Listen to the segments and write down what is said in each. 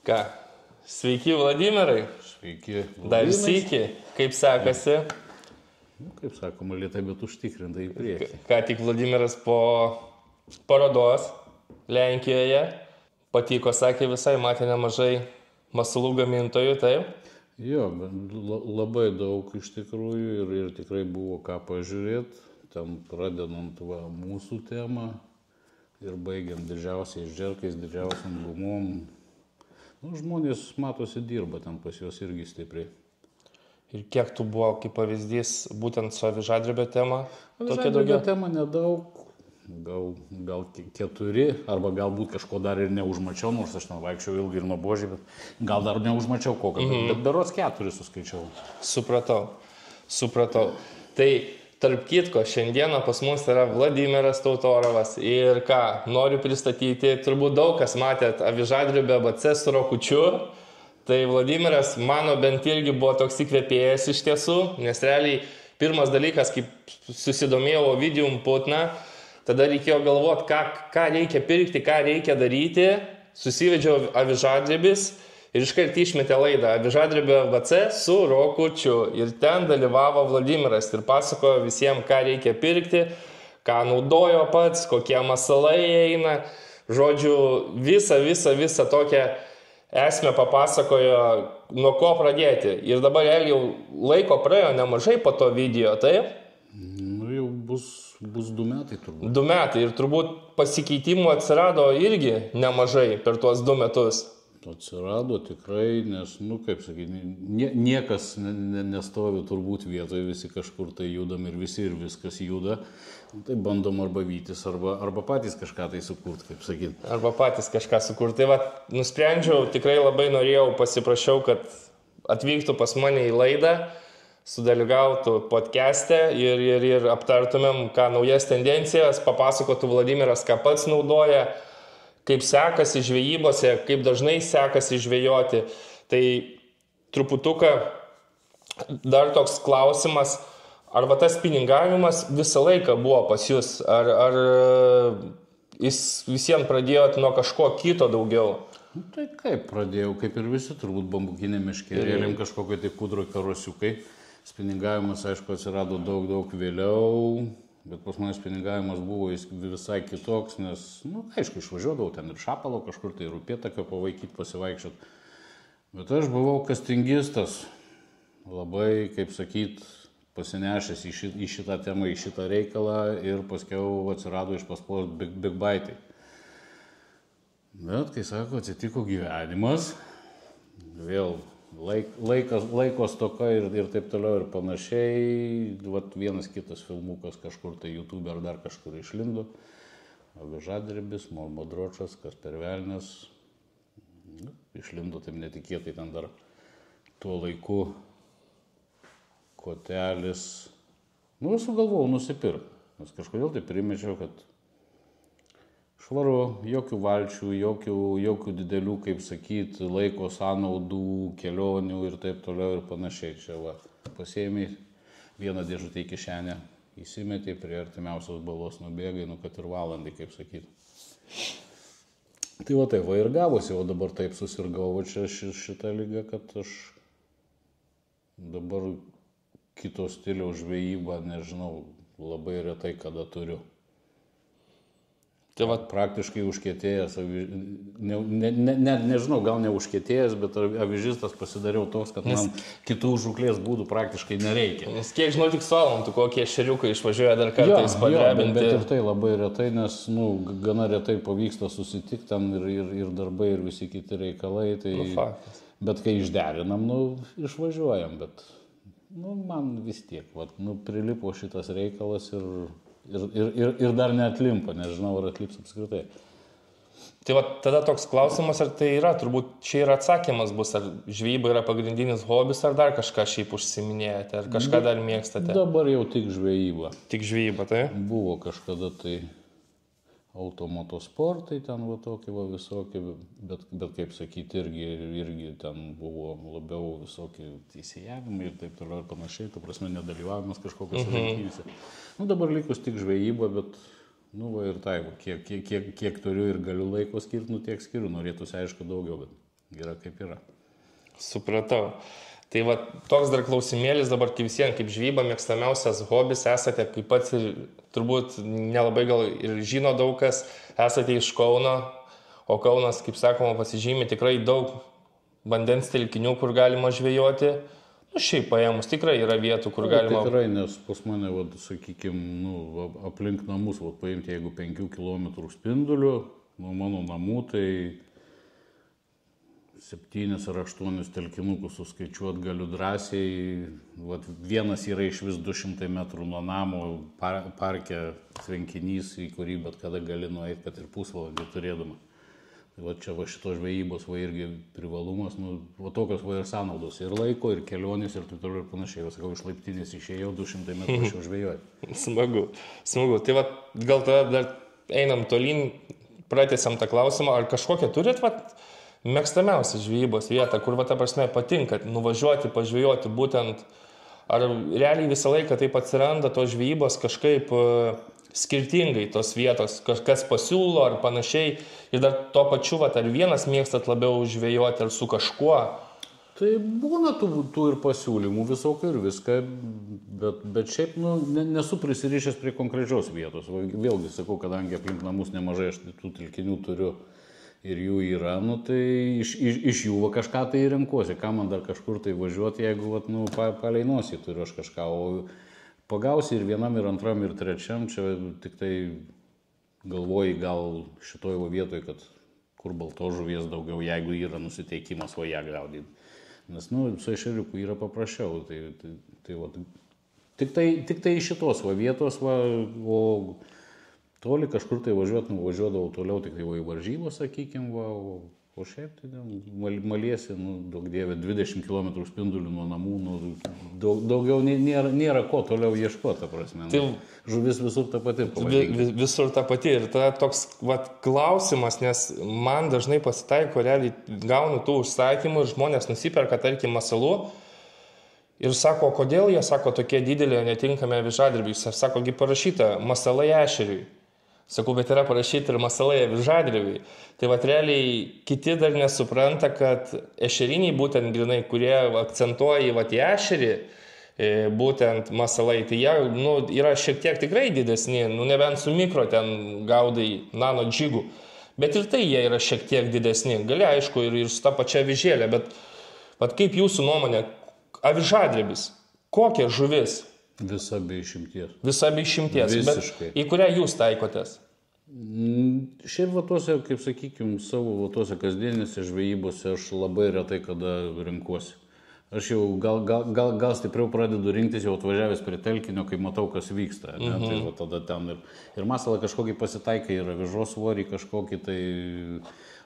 Ką? Sveiki, Vladimirai. Sveiki. Dar sykį. Kaip sekasi? Kaip sakoma, lėtai, bet užtikrintai į priekį. Ką tik Vladimiras po parodos Lenkijoje patiko, sakė, visai matė nemažai masalų gamintojų, taip? Jo, labai daug iš tikrųjų ir tikrai buvo ką pažiūrėti. Ten pradedant mūsų temą ir baigiant didžiausiais džerkais, didžiausiam gumom. Žmonės matosi dirba ten pas juos irgi stipriai. Ir kiek tu buvo, kaip pavyzdys, būtent su avižadrebio tema? Avižadrebio tema nedaug, gal 4, arba galbūt kažko dar ir neužmačiau, nors aš ten vaikščiau ilgai ir nuobožiai, bet gal dar neužmačiau kokio, bet berods 4 suskaičiau. Supratau. Tai tarp kitko, šiandieną pas mus yra Vladimiras Tautorovas ir ką, noriu pristatyti, turbūt daug kas matėt avižadrebio ABC su Rokučiu. Tai Vladimiras, mano bent irgi buvo toks įkvėpėjas iš tiesų, nes realiai pirmas dalykas, kaip susidomėjau Ovidium Putna, tada reikėjo galvoti, ką reikia pirkti, ką reikia daryti, susivedžiau avižadrebis ir iškart išmetė laidą avižadrebio ABC su Rokučiu. Ir ten dalyvavo Vladimiras ir pasakojo visiems, ką reikia pirkti, ką naudojo pats, kokie masalai eina. Žodžiu, visą tokią esmę papasakojo, nuo ko pradėti. Ir dabar jau laiko praėjo nemažai po to video, taip? Jau bus 2 metai turbūt. 2 metai ir turbūt pasikeitimų atsirado irgi nemažai per tuos 2 metus. Atsirado tikrai, nes, kaip sakyti, niekas nestovi turbūt vietoje, visi kažkur tai judam ir viskas juda. Tai bandom arba vytis, arba patys kažką tai sukurti, kaip sakyti. Arba patys kažką sukurti. Tai nusprendžiau, tikrai labai norėjau, pasiprašiau, kad atvyktų pas mane į laidą, sudalyvautų podcast'e ir aptartumėm, ką naujas tendencijas, papasakotų Vladimiras, ką pats naudoja, kaip sekasi žvejybose, kaip dažnai sekasi žvejoti. Tai truputuką dar toks klausimas, ar tas piningavimas visą laiką buvo pas jūs, ar jis visiems pradėjot nuo kažko kito daugiau? Tai kaip pradėjau, kaip ir visi, turbūt bambukinė meškerėlėm kažkokie tai kūdro karosiukai. Spiningavimas, aišku, atsirado daug vėliau. Bet pas manęs piningavimas buvo visai kitoks, nes, aišku, išvažiuodavau ten ir šapalo kažkur, tai rūpėtakio pavaikyti, pasivaikščiot. Bet aš buvau kastingistas, labai, kaip sakyt, pasinešęs į šitą temą, į šitą reikalą ir paskiau atsirado iš paskos big baitai. Bet, kai sako, atsitiko gyvenimas, vėl laiko stoka ir taip toliau ir panašiai. Vienas kitas filmukas kažkur tai YouTube ar dar kažkur išlindo. Avižadrebis, Molmodročas, kas per velnias. Išlindo taip netikėtai, ten dar tuo laiku kotelis. Sugalvojau nusipirkti, nes kažkodėl tai primečiau, kad švaru, jokių valčių, jokių didelių, kaip sakyti, laiko sąnaudų, kelionių ir taip toliau ir panašiai. Čia pasiėmė vieną dėžutę į kišenę, įsimetė prie artimiausios balos, nubėgai, kad ir valandai, kaip sakyti. Tai taip ir gavosi, o dabar taip susirgau čia šitą ligą, kad aš dabar kito stiliaus žvejybą, nežinau, labai retai kada turiu. Praktiškai užkietėjęs, nežinau, gal ne užkietėjęs, bet avižistas pasidariau toks, kad man kitų žūklės būdų praktiškai nereikia. Nes kiek žinau, tik suolantų, kokie šeriukai išvažiuoja dar kartais padrebinti. Bet ir tai labai retai, nes gana retai pavyksta susitikti ten ir darbai, ir visi kiti reikalai. Tai, bet kai išderinam, išvažiuojam, bet man vis tiek, prilipo šitas reikalas ir dar neatlimpa, nežinau, ar atlips apskritai. Tai tada toks klausimas, ar tai yra, turbūt čia ir atsakymas bus, ar žvejyba yra pagrindinis hobis, ar dar kažką šiaip užsiminėjate, ar kažką dar mėgstate? Dabar jau tik žvejyba. Tik žvejyba, tai? Buvo kažkada tai automotosportai ten tokie visokie, bet kaip sakyti, irgi ten buvo labiau visokie teisėjavimai ir taip toliau ir panašiai, ta prasme nedalyvavimas kažkokios rungtynėse. Dabar likus tik žvejyba, bet ir tai, kiek turiu ir galiu laiko skirti, tiek skiriu, norėtųsi aišku daugiau, bet yra kaip yra. Supratau. Tai va, toks dar klausimėlis dabar visiems, kaip žvyba mėgstamiausias hobis, esate, kaip pats ir turbūt nelabai gal ir žino daug kas, esate iš Kauno, o Kaunas, kaip sakoma, pasižymi tikrai daug vandens telkinių, kur galima žvejoti. Nu, šiaip paėmus tikrai yra vietų, kur galima... Tikrai, nes pas mane, sakykime, aplink namus, paimti, jeigu 5 km spindulių, nuo mano namų, tai 7 ar 8 telkinukus suskaičiuot galiu drąsiai. Vienas yra iš vis 200 metrų nuo namo parke tvenkinys, į kurį bet kada gali nueiti, kad ir pusvalandį turėdama. Tai čia šito žvejybos irgi privalumas, tokios ir sąnaudos, ir laiko, ir kelionės, ir taip toliau ir panašiai. Sakau, iš laiptinės išėjau 200 metrų aš jau žvejoju. Smagu. Tai gal tada dar einam tolyn, pratęsiam tą klausimą, ar kažkokią turit mėgstamiausia žvejybos vieta, kur ta prasme patinka nuvažiuoti, pažvejoti būtent, ar realiai visą laiką taip atsiranda tos žvejybos kažkaip skirtingai tos vietos, kažkas pasiūlo ar panašiai, ir dar to pačiu, ar vienas mėgstat labiau žvejoti, ar su kažkuo? Tai būna tų ir pasiūlymų visokių ir viską, bet šiaip nesu prisirišęs prie konkrečios vietos. Vėlgi sakau, kadangi aplink namus nemažai aš tų telkinių turiu, ir jų yra, tai iš jų kažką tai renkuosi, ką man dar kažkur tai važiuoti, jeigu palei nosį turiu aš kažką, o pagausi ir vienam, ir antram, ir trečiam, čia tik tai galvoji gal šitoj vietoj, kad kur baltos žuvies daugiau, jeigu yra nusiteikimas ją gaudyti. Nes, su ešeriuku yra paprasčiau, tik tai iš šitos vietos, o toli kažkur tai važiuodavau toliau tik tai į varžybos, sakykime, o šiaip tai maliesi, daug dievė, 20 km spindulių nuo namų, daugiau nėra ko toliau ieškoti, ta prasme. Tai žuvis visur ta pati. Visur ta pati ir tada toks klausimas, nes man dažnai pasitaiko, realiai gaunu tų užsakymų ir žmonės nusiperka, tarkim, masalų ir sako, kodėl jie, sako, tokie didelė netinkami avižadrebiai. Sako, parašyta masalai ešeriui. Sakau, bet yra parašyti ir masalai avižadrebiai. Tai realiai kiti dar nesupranta, kad ešeriniai būtent grinai, kurie akcentuoja į ešerį, būtent masalai, tai jie yra šiek tiek tikrai didesni, nebent su mikro ten gaudai nano džigų. Bet ir tai jie yra šiek tiek didesni. Gali, aišku, ir su ta pačia avižėlė, bet kaip jūsų nuomonė, avižadrebis, kokia žuvis? Visa be išimties. Visa be išimties. Visiškai. Bet į kurią jūs taikotės? Šiaip tuose, kaip sakykime, savo tuose kasdienėse žvejybose aš labai retai kada renkuosi. Aš jau gal stipriau pradedu rinktis jau atvažiavęs prie telkinio, kai matau, kas vyksta. Tai tada ten ir masalą kažkokį pasitaikai, ir avižos svorį kažkokį tai...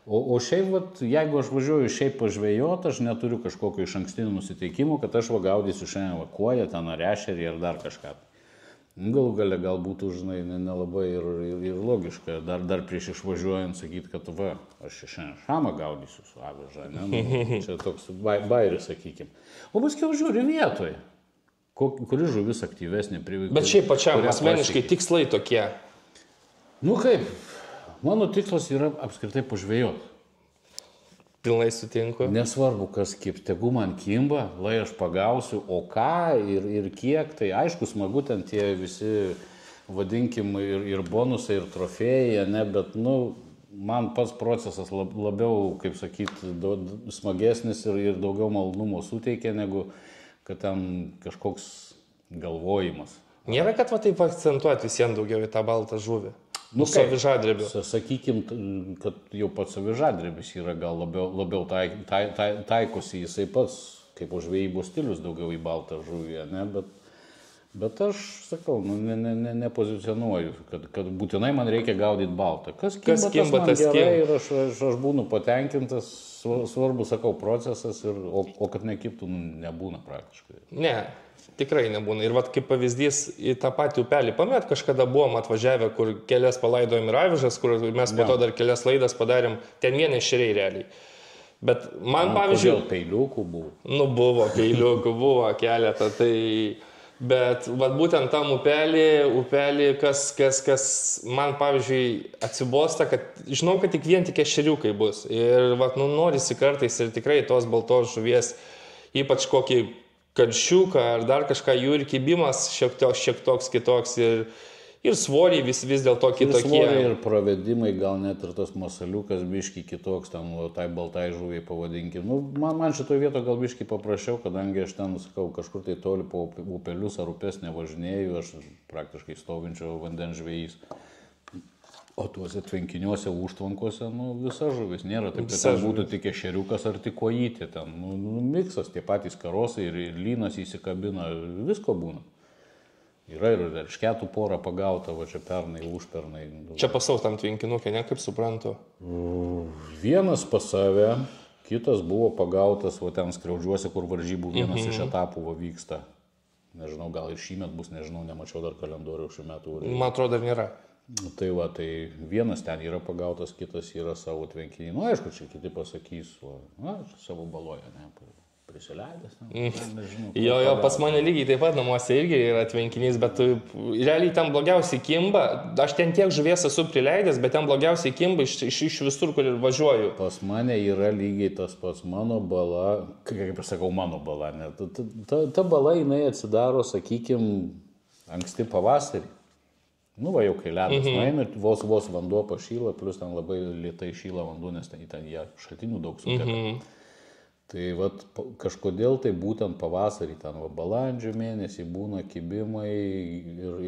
O šiaip, jeigu aš važiuoju šiaip pažvejoti, aš neturiu kažkokio iš ankstinio nusiteikimo, kad aš gaudysiu šiandien kuoją, ten ar ešerį, ar dar kažką. Galų gale gal būtų, žinai, nelabai ir logiška, dar prieš išvažiuojant sakyti, kad aš šiandien šamą gaudysiu su aviža, čia toks bairis, sakykime. O paskiau žiūri vietoje, kuri žuvis aktyvesnė. Bet šiaip pačiam asmeniškai tikslai tokie. Kaip? Mano tikslas yra apskritai pažvejoti. Pilnai sutinku. Nesvarbu, kas tegu man kimba, lai aš pagausiu, o ką ir kiek, tai aišku, smagu ten tie visi, vadinkim, ir bonusai, ir trofėjai, bet, man pats procesas labiau, kaip sakyti, smagesnis ir daugiau malonumo suteikia, negu kad ten kažkoks galvojimas. Nėra, kad taip akcentuoti visiems daugiau į tą baltą žuvį. Su avižadrebiu. Sakykim, kad jau pats avižadrebis yra gal labiau taikosi jisai pats, kaip žvejybos stilius daugiau į baltą žuvį, bet aš sakau, nepozicionuoju, kad būtinai man reikia gaudyti baltą. Kas kimba, tas gerai ir aš būnu patenkintas, svarbu, sakau, procesas, o kad nekiptų, nebūna praktiškai. Ne. Tikrai nebūna. Ir kaip pavyzdys į tą patį upelį. Pamėt, kažkada buvom atvažiavę, kur kelias palaidojom ir avižas, kur mes po to dar kelias laidas padarėm. Ten vieni ešeriai realiai. Bet man, pavyzdžiui... Kodėl peiliukų buvo? Buvo peiliukų, buvo keletą. Bet vat, būtent tam upelį kas man, pavyzdžiui, atsibosta, kad žinau, kad tik ešeriukai bus. Ir vat, norisi kartais ir tikrai tos baltos žuvies, ypač kokį karšiuką ar dar kažką, jų ir kibimas šiek toks kitoks ir svoriai vis dėlto kitokie. Ir svoriai ir pravedimai, gal net ir tas masaliukas biški kitoks, tam tai baltai žuviai pavadinkim. Nu, man šitoje vietoje gal biški paprašiau, kadangi aš ten, sakau, kažkur tai toli po upelius ar upės nevažinėjau, aš praktiškai stovinčio vandens žvejys. O tuose tvenkiniuose, užtvankose, nu, visa žuvis nėra, taip kad ten būtų tik ešeriukas ar tik kojytė, ten, miksas, tie patys karosai ir lynas įsikabina, visko būna. Yra ir eršketų porą pagauta, va čia pernai, užpernai. Čia pasau tam tvenkinukė, ne, kaip suprantu? Vienas pas save, kitas buvo pagautas, va ten skriaudžiuose, kur varžybų vienas iš etapų va vyksta. Nežinau, gal ir šįmet bus, nežinau, nemačiau dar kalendorių šių metų. Man atrodo, dar nėra. Tai va, tai vienas ten yra pagautas, kitas yra savo tvenkinį. Nu, aišku, čia kiti pasakys, na, savo baloje, ne, prisileidęs. Nežinau, jo, pas mane lygiai taip pat namuose irgi yra tvenkinys, bet realiai ten blogiausiai kimba. Aš ten tiek žuvies esu prileidęs, bet ten blogiausiai kimba iš visur, kur ir važiuoju. Pas mane yra lygiai tas pats mano bala, kaip ir sakau, mano bala, ne. Ta bala, jinai atsidaro, sakykim, anksti pavasarį. Nu, va, jau kai ledas nueina, vos vanduo pašyla, plus ten labai lėtai šyla vanduo, nes ten jie šaltinių daug suteka. Tai vat, kažkodėl tai būtent pavasarį, ten va, balandžio mėnesį būna kibimai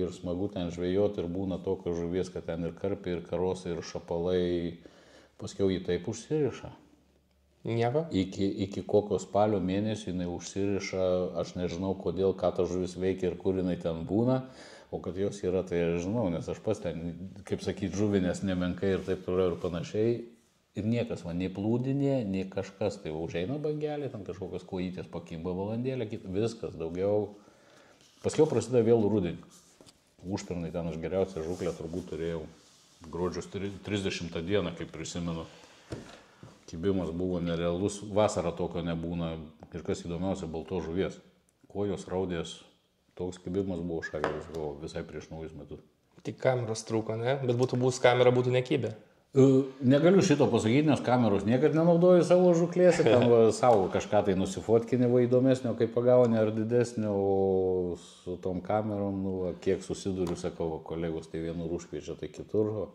ir smagu ten žvejoti ir būna tokio žuvies, kad ten ir karpiai, ir karosai, ir šapalai, paskiau jį taip užsiriša. Nieko? Iki kokio spalio mėnesį jinai užsiriša, aš nežinau kodėl, ką ta žuvis veikia ir kur jinai ten būna. O kad jos yra, tai aš žinau, nes aš pas ten, kaip sakyti, žuvinės nemenkai ir taip toliau ir panašiai. Ir niekas man nei plūdinė, nei kažkas, tai užeina bangelė, ten kažkokios kojytės pakimba valandėlę, viskas daugiau. Paskiau prasideda vėl rudenį. Užpernai ten aš geriausią žuklę turbūt turėjau gruodžio 30 dieną, kaip prisimenu. Kibimas buvo nerealus, vasarą tokio nebūna. Ir kas įdomiausia, baltos žuvies. Kojos raudės. Toks kibimas buvo šagelis, buvo visai prieš naujus metus. Tik kameros trūko, ne? Bet būtų bus kamera, būtų nekybė. Negaliu šito pasakyti, nes kameros niekad nenaudoju savo žuklėse, ten savo kažką tai nusifotkinį va įdomesnio, kaip pagauni ar didesnio, o su tom kamerom, nu, kiek susiduriu, sakau, kolegos tai vienur užkviečia, tai kitur.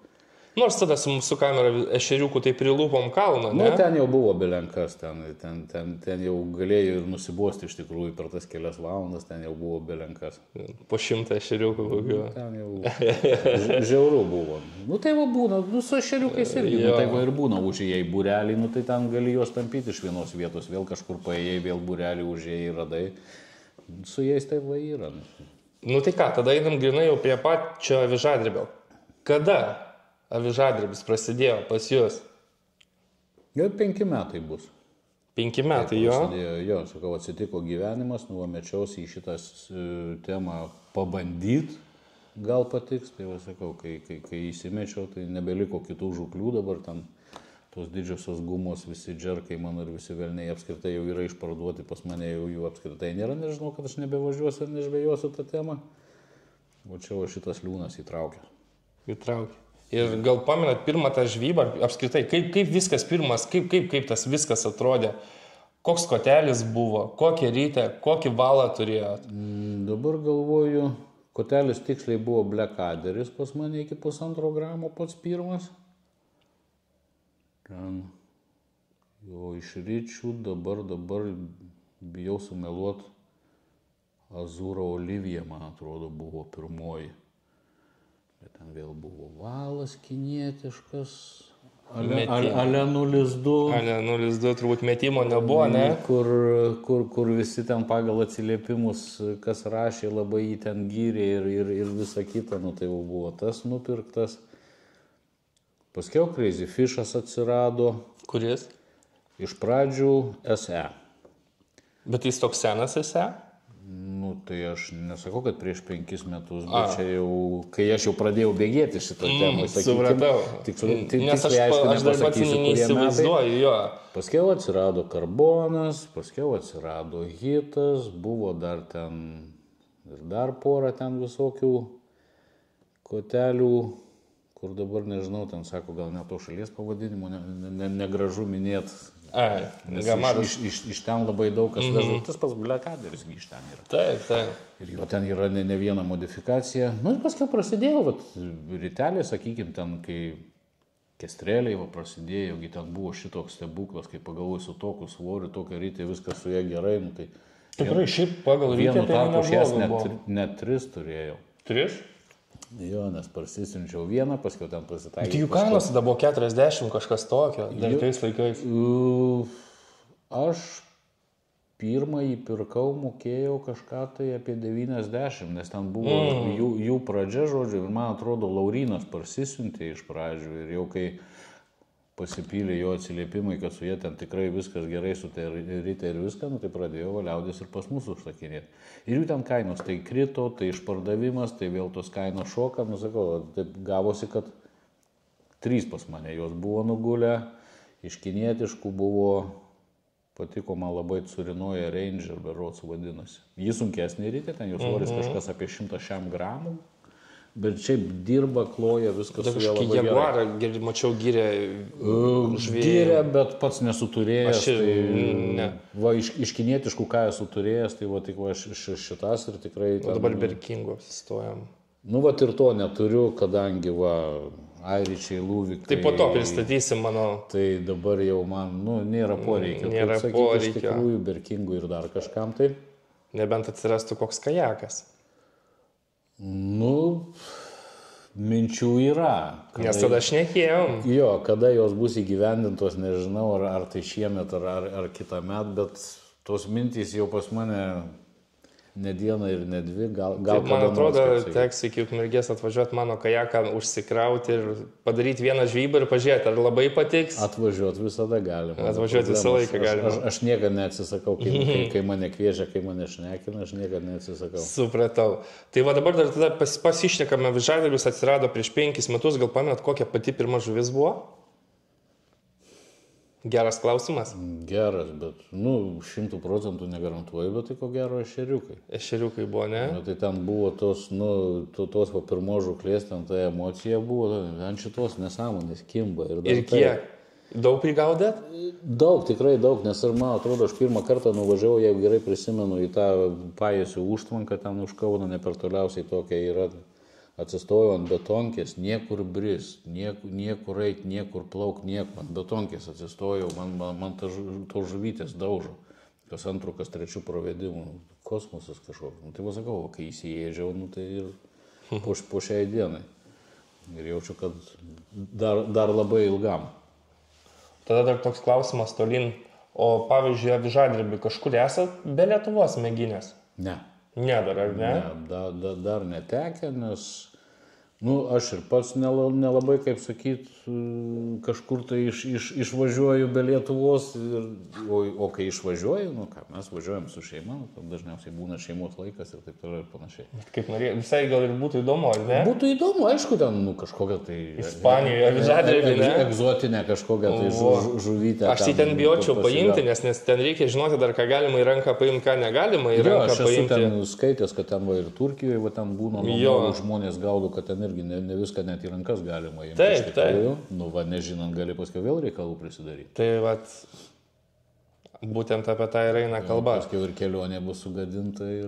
Nors tada su kamera ešeriukų tai prilūpom kalną, ne? Nu, ten jau buvo belenkas, ten jau galėjo ir nusibosti iš tikrųjų per tas kelias valandas, ten jau buvo belenkas. Po 100 ešeriukų kokių. Ten jau žiauru buvo. Nu, tai va būna, nu, su ešeriukais irgi, nu, tai va ir būna, užėjai būrelį, nu, tai ten gali juos tampyti iš vienos vietos, vėl kažkur paėjai, vėl būrelį užėjai, radai. Su jais tai va yra. Nu, tai ką, tada einam grinai jau prie pačio avižadrebio. Kada avižadrebis prasidėjo pas jūs? Jau 5 metai bus. 5 metai, jo? Jo, sakau, atsitiko gyvenimas, nuomečiausi į šitas temą pabandyt, gal patiks, tai va, sakau, kai įsimečiau, tai nebeliko kitų žuklių, dabar ten tos didžiosios gumos, visi džerkai mano ir visi velniai apskritai jau yra išparduoti, pas mane jau jų apskritai nėra, nežinau, kad aš nebevažiuosiu ir nežvejosiu tą temą. O čia šitas liūnas įtraukė. Ir gal pamenat pirmą tą žvybą, apskritai, kaip viskas pirmas, kaip tas viskas atrodė, koks kotelis buvo, kokią rytę, kokį valą turėjot? Dabar galvoju, kotelis tiksliai buvo Blackadderis pas mane iki 1,5 gramo pats pirmas. Ten, jo iš ryčių dabar bijau sumeluot, Azūro Olivija, man atrodo, buvo pirmoji. Bet ten vėl buvo valas kinietiškas, ale 0,2. Ale 0,2 turbūt metimo nebuvo, ne? Kur visi ten pagal atsiliepimus, kas rašė, labai jį ten gyrė ir visa kita, nu tai buvo tas nupirktas. Paskiau Crazy Fishas atsirado. Kuris? Iš pradžių SE. Bet jis toks senas SE? Nu, tai aš nesakau, kad prieš 5 metus, bet čia jau, kai aš jau pradėjau bėgėti šitą temą, supratau. Nes aš dar pats neįsivaizduoju, jo. Paskiau atsirado Karbonas, paskiau atsirado Hitas, buvo dar ten ir dar porą ten visokių kotelių, kur dabar nežinau, ten sako, gal net to šalies pavadinimo negražu minėti. Iš ten labai daug kas veža. Tas pats Blekaderis iš ten yra. Taip. Ir jo ten yra ne viena modifikacija. Nu ir paskui prasidėjo, rytelė, sakykime, ten, kai kestreliai prasidėjo, ten buvo šitoks stebuklas, kai pagalvoju su tokiu svoriu, tokia rytė, viskas su jie gerai. Nu, tai tikrai šiaip pagal rytę vienu tarpu aš jas net 3 turėjau. 3? Jo, nes parsisinčiau vieną, paskui ten pasitaikė. Tai jų kainos tada buvo 40 kažkas tokio, dar tais laikais. Aš pirmąjį pirkau, mokėjau kažką tai apie 90, nes ten buvo jų pradžia, žodžiu, ir man atrodo, Laurynas parsisiuntė iš pradžių ir jau kai pasipylė jo atsiliepimai, kad su jie ten tikrai viskas gerai su tai ryte ir viską, nu, tai pradėjo liaudis ir pas mūsų užsakinėti. Ir jų ten kainos tai krito, tai išpardavimas, tai vėl tos kainos šoka, nu sakau, taip gavosi, kad 3 pas mane jos buvo nugulę, iš kinietiškų buvo, patiko man labai Curinoje Ranger, berods vadinasi. Jis sunkesnė ryte, ten jos svoris kažkas apie 100 gramų. Bet šiaip dirba, kloja, viskas su ja labai gerai. Jaguarą, mačiau, gyrė žvėjų. Gyrė, bet pats nesuturėjęs. Ne. Va, iš kinietiškų, ką esu turėjęs, tai va, tik va, šitas ir tikrai... O dabar Berkingo apsistojam. Nu, va, ir to neturiu, kadangi, va, airičiai, lūvikai... Tai po to pristatysim mano... Tai dabar jau man, nu, nėra poreikio. Nėra sakyti, poreikio. Iš tikrųjų, Berkingų ir dar kažkam tai. Nebent atsirastų koks kajakas. Nu, minčių yra. Nes tada šnekėjom. Jo, kada jos bus įgyvendintos, nežinau, ar tai šiemet, ar kitą metą, bet tos mintys jau pas mane ne dieną ir ne 2, gal man atrodo, teks iki Ukmergės atvažiuoti mano kajaką, užsikrauti ir padaryti vieną žvejybą ir pažiūrėti, ar labai patiks. Atvažiuoti visada galima. Atvažiuoti visą laiką galima. Aš niekada neatsisakau, kai mane kviečia, kai mane šnekina, aš niekada neatsisakau. Supratau. Tai va dabar dar tada pasišnekame, Avižadrebis atsirado prieš 5 metus, gal pamenat, kokia pati pirma žuvis buvo? Geras klausimas. Geras, bet, 100% negarantuoju, bet tai ko gero ešeriukai. Ešeriukai buvo, ne? Tai ten buvo tos po pirmos žuklės, ten ta emocija buvo, ant šitos nesąmonės kimba. Ir kiek? Daug prigaudėt? Daug, tikrai daug, nes ir man atrodo, aš pirmą kartą nuvažiavau, jeigu gerai prisimenu, į tą Pajėsių užtvanką, ten už Kauno ne per toliausiai tokia yra. Atsistojau ant betonkės, niekur bris, niekur eit, niekur plauk, niekur. Ant betonkės atsistojau, man to žuvytės daužo. Kas antru, kas trečių pravedimų. Kosmosas kažkoks. Tai pasakau, kai įsiėdžiau, tai ir po šiai dienai. Ir jaučiu, kad dar labai ilgam. Tada dar toks klausimas tolin. O pavyzdžiui, Avižadrebį kažkur esat be Lietuvos mėginės? Ne. Ne, dar ar ne? Ne, dar netekę, nes aš ir pats nelabai, kaip sakyt, kažkur tai išvažiuoju be Lietuvos, o kai išvažiuoju, mes važiuojam su šeima, dažniausiai būna šeimos laikas ir taip toliau ir panašiai. Kaip norėjau, visai gal ir būtų įdomu, ar ne? Būtų įdomu, aišku, ten kažkokia tai... Ispanijoje, Avižadrebį, ne? Egzotinė kažkokia tai žuvytė. Aš tai ten bijočiau paimti, nes ten reikia žinoti dar, ką galima į ranką paimti, ką negalima į ranką paimti. Aš esu ten skaitęs, kad ten ir Turkijoje ten būna, žmonės gaudo, kad ten irgi ne viską net į rankas galima imti. Taip. Nežinant, gali paskui vėl reikalų prisidaryti. Tai būtent apie tą ir eina kalba. Paskui ir kelionė bus sugadinta ir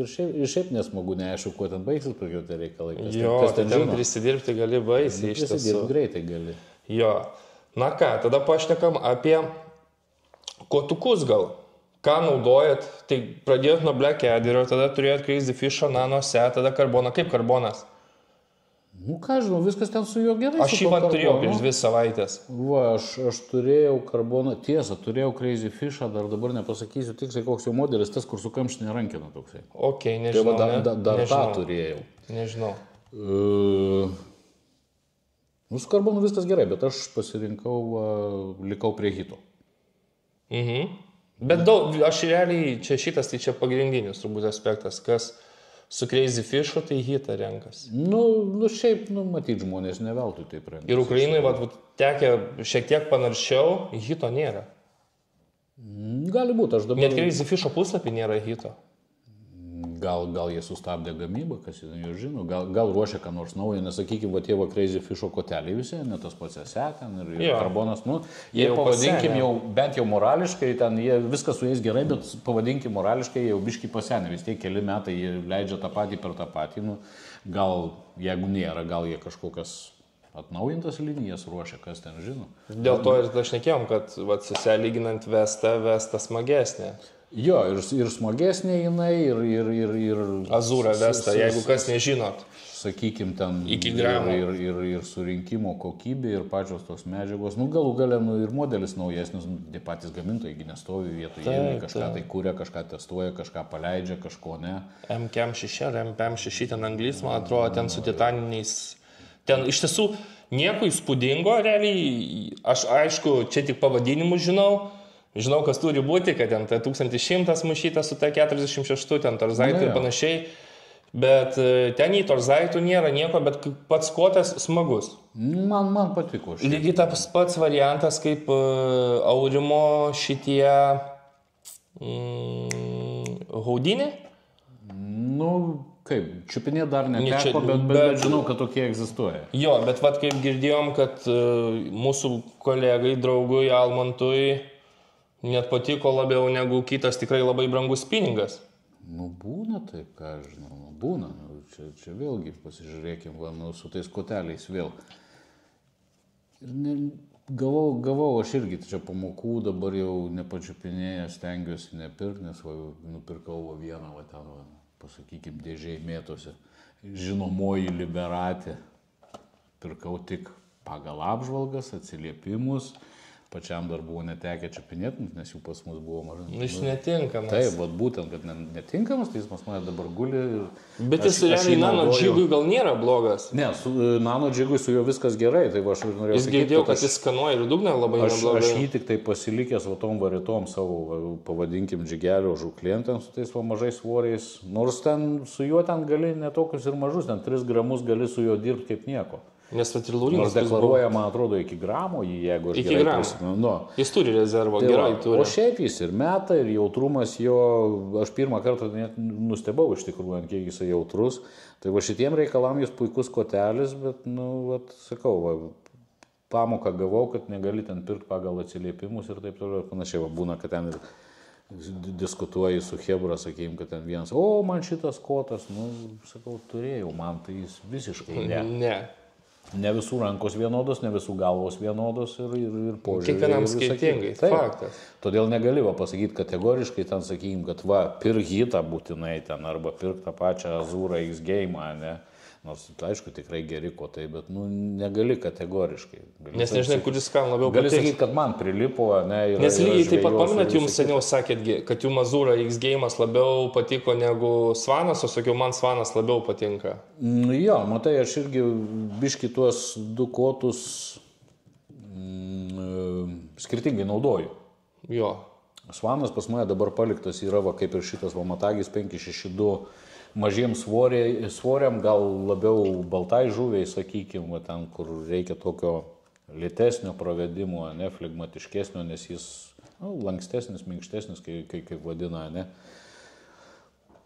šiaip nesmagu, neaišku, kuo ten baigsis paskui tie reikalai. Kas ten prisidirbti gali baisiai iš tiesų. Prisidirbti greitai gali. Jo. Na ką, tada pašnekam apie kotukus gal. Ką naudojat? Tai pradėjot nuo Blackaderio, tada turėjot Crazy Fish'o, Nano Set, tada karboną. Kaip karbonas? Ką žinau, viskas ten su juo gerai. Aš jį turėjau prieš 2 savaitės. Aš turėjau karboną, tiesa, turėjau Crazy Fish'ą, dabar nepasakysiu tiksliai, koks jo modelis, tas, kur su kamštinė rankina toksai. Ok, nežinau. Tai dar tą turėjau. Nežinau. Su karbonu viskas gerai, bet aš pasirinkau, likau prie hito. Bet aš realiai, šitas tai čia pagrindinis turbūt aspektas, kas su Crazy Fish'u tai hitą renkas. Šiaip, matyt, žmonės neveltui taip renkas. Ir Ukrainai, tekę šiek tiek panaršiau, hito nėra. Gali būti, aš dabar... Net Crazy Fish'o puslapį nėra hito. Gal jie sustabdė gamybą, kas jau žino, gal ruošia ką nors naujo, nesakykime, va tie va Crazy Fisho koteliai visi, ne tas pats esė ten ir karbonas, nu, jie pavadinkim jau, bent jau morališkai, ten jie viskas su jais gerai, bet pavadinkim morališkai jau biški pasenė, vis tiek keli metai jie leidžia tą patį per tą patį, nu, gal jeigu nėra, gal jie kažkokias atnaujintas linijas ruošia, kas ten žino. Dėl to ir šnekėjom, kad lyginant Vesta smagesnė. Jo, ir smagesnė jinai, ir Azūra Vesta, jeigu kas nežinot. Sakykim, ten iki gramo. Ir surinkimo kokybė, ir pačios tos medžiagos. Nu, galų gale, nu, ir modelis naujesnis, nu, tie patys gamintojai nestovi vietoje, kažką tai kūrė, kažką testuoja, kažką paleidžia, kažko ne. MKM6 ar MPM6 ten anglis, man atrodo, ten su titaniniais. Ten iš tiesų nieko įspūdingo, realiai. Aš aišku, čia tik pavadinimus žinau, kas turi būti, kad ten 1100 maišyta su T46, ten torzaitų ir panašiai, bet ten į torzaitų nėra nieko, bet pats kotas smagus. Man patiko. Lygiai tas pats variantas kaip Aurimo šitie Haudinė. Nu, kaip, čiupinė dar neteko, bet žinau, kad tokie egzistuoja. Jo, bet vat kaip girdėjom, kad mūsų kolegai, draugui Almantui net patiko labiau negu kitas tikrai labai brangus spiningas. Nu, būna taip, ką aš žinau, būna. Čia vėlgi pasižiūrėkim, va, nu, su tais koteliais vėl. Gavau aš irgi čia pamokų, dabar jau nepačiupinėjęs, stengiuosi nepirkti, nes nupirkau vieną, va, ten, va, pasakykim, dėžiai mėtose. Žinomoji Liberatė. Pirkau tik pagal apžvalgas, atsiliepimus. Pačiam dar buvo netekę čiupinėti, nes jų pas mus buvo mažai. Jis netinkamas. Taip, būtent, kad netinkamas, tai jis pas mane dabar guli. Bet jis realiai Nano Jigui gal nėra blogas. Ne, su Nano Jigui su juo viskas gerai, tai aš norėjau sakyti. Jis girdėjau, kad jis skanuoja ir dugną labai neblogai. Aš jį tik tai pasilikęs va tom varitom savo, pavadinkim, džigelio žuklėm, su tais va mažais svoriais. Nors ten su juo ten gali netokius ir mažus, ten 3 gramus gali su juo dirbti kaip nieko. Nes Lūrinas deklaruoja, man atrodo, iki gramo, jeigu aš gerai prisimenu. No. Jis turi rezervą, tai gerai turi. O šiaip jis ir meta, ir jautrumas jo, aš pirmą kartą net nustebau iš tikrųjų, ant kiek jisai jautrus. Tai va šitiem reikalam jis puikus kotelis, bet, nu, vat, sakau, va, pamoką gavau, kad negali ten pirkti pagal atsiliepimus ir taip toliau ir panašiai. Va, būna, kad ten ir diskutuoji su Hebra, sakėjim, kad ten vienas, o man šitas kotas, nu, sakau, turėjau, man tai jis visiškai ne. Ne visų rankos vienodos, ne visų galvos vienodos ir požiūrį. Kiekvienam skirtingai, faktas. Todėl negali va pasakyti kategoriškai, ten sakykim, kad va, pirk hitą būtinai ten, arba pirk tą pačią Azūrą X-Game, ne? Nors, aišku, tikrai geri kotai, bet, nu, negali kategoriškai. Nes nežinai, kuris kam labiau patiks. Gali sakyti, kad man prilipo, ne? Nes lygiai taip pat paminat, jums seniau sakėt, kad jums Azūra X-Game'as labiau patiko negu Svanas, o sakiau, man Svanas labiau patinka. Jo, matai, aš irgi biški tuos 2 kotus skirtingai naudoju. Jo. Svanas pas mane dabar paliktas yra, va, kaip ir šitas Vamatagis 562. Mažiems svoriam, gal labiau baltai žuviai, sakykime, va, ten, kur reikia tokio lėtesnio pravedimo, ne, flegmatiškesnio, nes jis lankstesnis, minkštesnis, kaip vadina, ne.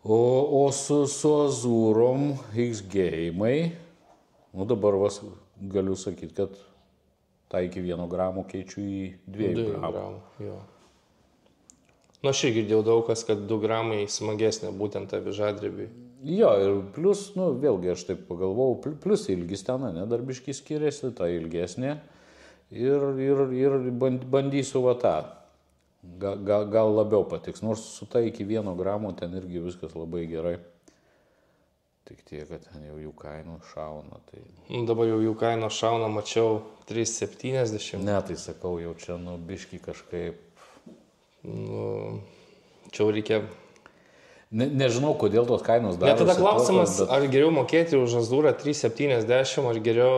O su Azūrom X-Game'ai, nu dabar vas, galiu sakyti, kad tą iki 1 gramo keičiu į 2 gramų. Jo. Nu, aš irgi girdėjau daug kas, kad 2 gramai smagesnė būtent avižadrebiui. Jo, ir plus, nu, vėlgi aš taip pagalvojau, plus ilgis ten, ne, dar biškį skiriasi, ta ilgesnė. Ir bandysiu va tą. Gal labiau patiks, nors su ta iki 1 gramo ten irgi viskas labai gerai. Tik tiek, kad ten jau jų kainos šauna. Tai... Nu, dabar jau jų kainos šauna, mačiau 3,70. Ne, tai sakau, jau čia, nu, biškį kažkaip. Nu, čia reikia... Nežinau, kodėl tos kainos darosi. Tada klausimas, bet... ar geriau mokėti už Azūrą 3,70, ar geriau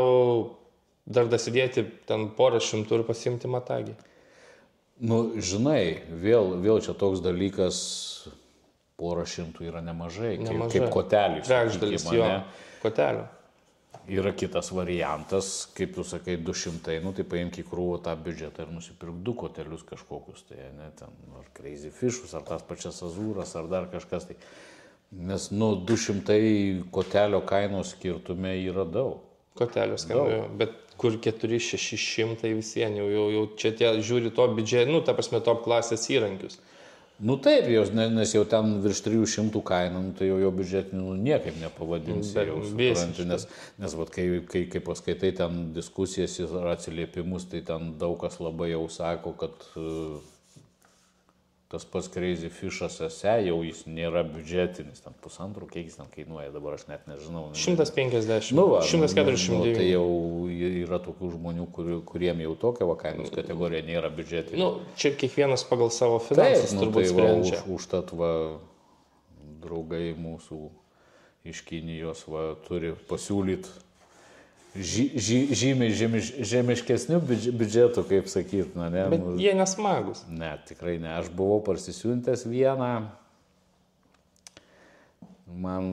dar dasidėti ten 100 ir pasimti Matagį. Nu, žinai, vėl čia toks dalykas, 100 yra nemažai. Kaip kotelių. Trečdalis, jo, kotelių. Yra kitas variantas, kaip tu sakai, 200, nu tai paimk į krūvą tą biudžetą ir nusipirk 2 kotelius kažkokius, tai ne, ten, ar Crazy Fishus, ar tas pačias Azūras, ar dar kažkas, tai Nes, 200 kotelio kainos skirtume yra daug. Kotelės kainuoja, bet kur 400-600 visien, jau čia tie žiūri to biudžetą, ta prasme top klasės įrankius. Taip, nes jau ten virš 300 kainą, tai jo biudžetinių niekaip nepavadinsi. Nes vat, kai paskaitai ten diskusijas ir atsiliepimus, tai ten daug kas labai jau sako, kad tas pats Crazy Fish'as ese jau jis nėra biudžetinis, ten 1,5, kiek jis ten kainuoja, dabar aš net nežinau. 150, 149. Tai jau yra tokių žmonių, kuriem jau tokia kainos kategorija nėra biudžetinė. Čia kiekvienas pagal savo finansus turbūt sprendžia. Užtat draugai mūsų iš Kinijos turi pasiūlyti žymiai žemiškesnių biudžetų, kaip sakyt. Bet jie nesmagus. Ne, tikrai ne. Aš buvau parsisiuntęs vieną. Man,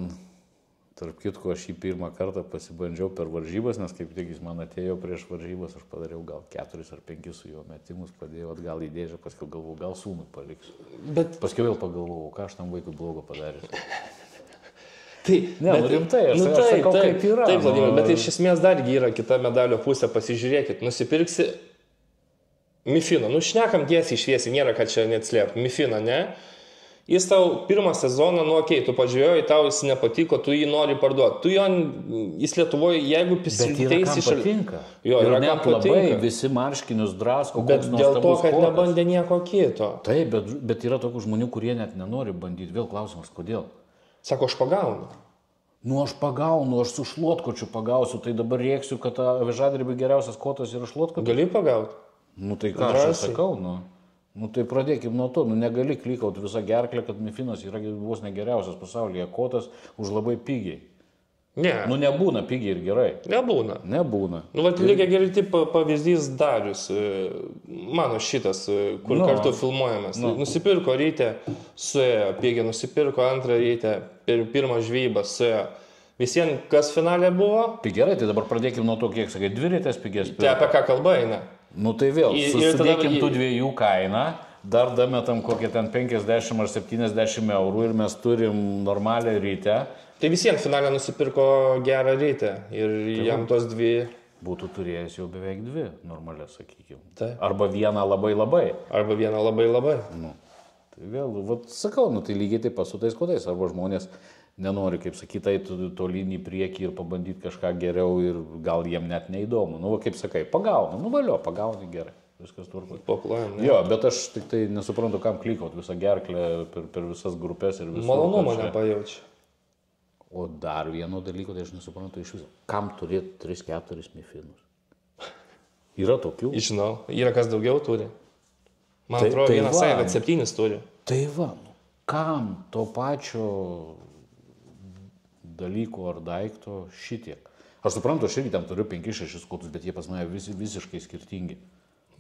tarp kitko, aš jį pirmą kartą pasibandžiau per varžybas, nes kaip tik jis man atėjo prieš varžybas, aš padariau gal 4 ar 5 su jo metimus, padėjau atgal į dėžę, paskui galvojau, gal sūnui paliksiu. Paskui vėl pagalvojau, ką aš tam vaikui blogo padarysiu. Rimtai, aš sakau, kaip yra. Taip, Vladimir, bet iš esmės dargi yra kita medalio pusė, pasižiūrėkit, nusipirksi Mifino, šnekam tiesiai šviesiai, nėra ką čia net slėpti, Mifino, ne? Jis tau pirmą sezoną, tu pažiūrėjai, tau jis nepatiko, tu jį nori parduoti. Tu jis Lietuvoje, jeigu prisiteisi iš... Bet yra kam patinka. Jo, yra kam patinka. Labai visi marškinius drasko, bet dėl to, kad nebandė nieko kito. Taip, bet yra tokių žmonių, kurie net nenori bandyti. Vėl klausimas, kodėl? Sako, aš pagaunu. Aš pagaunu, aš su šlotkočiu pagausiu, tai dabar rėksiu, kad avižadrebį geriausias kotas yra šlotkotis. Gali pagauti? Tai ką aš sakau, tai pradėkim nuo to, negali klikauti visą gerklę, kad Mifinas yra vos negeriausias pasaulyje kotas už labai pigiai. Ne. Nebūna pigiai ir gerai. Nebūna. Lygiai gerai taip pavyzdys Darius, mano šitas, kur kartu filmuojamas. Nusipirko ryte, suėjo, pigiai nusipirko antrą ryte, pirmą žvejybą suėjo. Visiems, kas finalė buvo? Gerai, tai dabar pradėkim nuo to, kiek sakai, 2 rytės pigės. Tai apie ką kalba eina? Tai vėl, susidėkim tų 2 kainą, dar dametam kokie ten 50 ar 70 eurų ir mes turim normalią rytę. Tai visiems finalė nusipirko gerą rytę ir jam tos 2... Būtų turėjęs jau beveik 2 normalias, sakykime. Taip. Arba vieną labai labai. Tai vėl, sakau, tai lygiai taip pat su tais kodais. Arba žmonės nenori, kaip sakyti, tolyn į priekį ir pabandyti kažką geriau ir gal jiem net neįdomu. Kaip sakai, pagauni, pagauni gerai. Viskas tvarkoja. Paplojam. Jo, bet aš tik tai nesuprantu, kam klikot visą gerklę per visas grupės ir visą... Malonumo nepajaučia. O dar vieno dalyko, tai aš nesuprantu iš viso. Kam turėti 3-4 Mifinus? Yra tokių? Žinau, yra kas daugiau turi. Man atrodo, vienas sakė, kad 7 turi. Tai kam to pačio dalyko ar daikto šitiek? Aš suprantu, aš irgi ten turiu 5-6 kotus, bet jie pas mane visiškai skirtingi.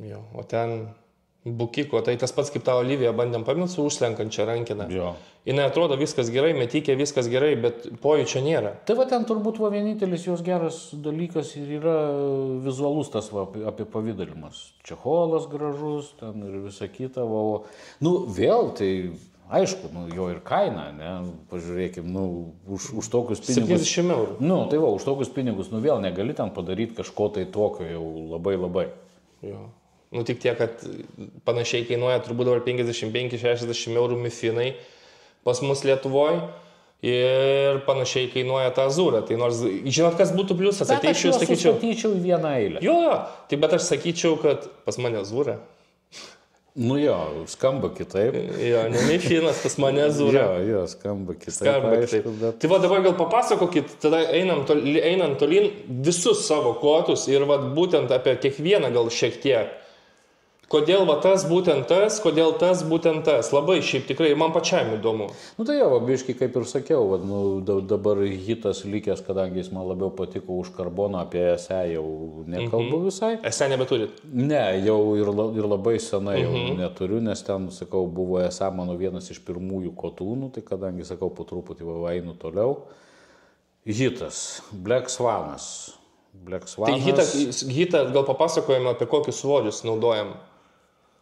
Jo, o ten bukiko, tai tas pats kaip tą Oliviją bandėm paminti su užslenkančia rankiną. Jo. Jis atrodo viskas gerai, metikė viskas gerai, bet pojūčio nėra. Tai ten turbūt vienintelis jos geras dalykas ir yra vizualus tas apipavydalimas. Čecholas gražus, ten ir visa kita. Vėl tai, aišku, jo ir kaina, ne? Pažiūrėkim, už tokius pinigus. 70 eurų. Tai už tokius pinigus, vėl negali ten padaryti kažko tai tokio jau labai. Jo. Tik tiek, kad panašiai kainuoja turbūt dabar 55-60 eurų Mifinai pas mus Lietuvoje ir panašiai kainuoja tą Azūrą. Tai nors, žinot, kas būtų pliusas, ateičiau, sakyčiau. Aš statyčiau į vieną eilę. Jo, tai bet aš sakyčiau, kad pas mane Azūrą. Skamba kitaip. Jo, ne Mifinas, pas mane Azūrą. Jo, skamba kitaip. Bet... Tai dabar gal papasakokit, tada einant tolyn visus savo kotus ir būtent apie kiekvieną gal šiek tiek. Kodėl tas būtent tas, kodėl tas būtent tas. Labai šiaip tikrai man pačiam įdomu. Tai biškai kaip ir sakiau, dabar hitas likęs, kadangi jis man labiau patiko už karboną, apie esę jau nekalbu visai. Esę nebeturit? Ne, jau ir labai senai jau neturiu, nes ten, sakau, buvo esę mano vienas iš pirmųjų kotų, tai kadangi, sakau, po truputį einu toliau. Hitas, Black Swanas. Tai hitą gal papasakojame apie kokius svorius naudojam?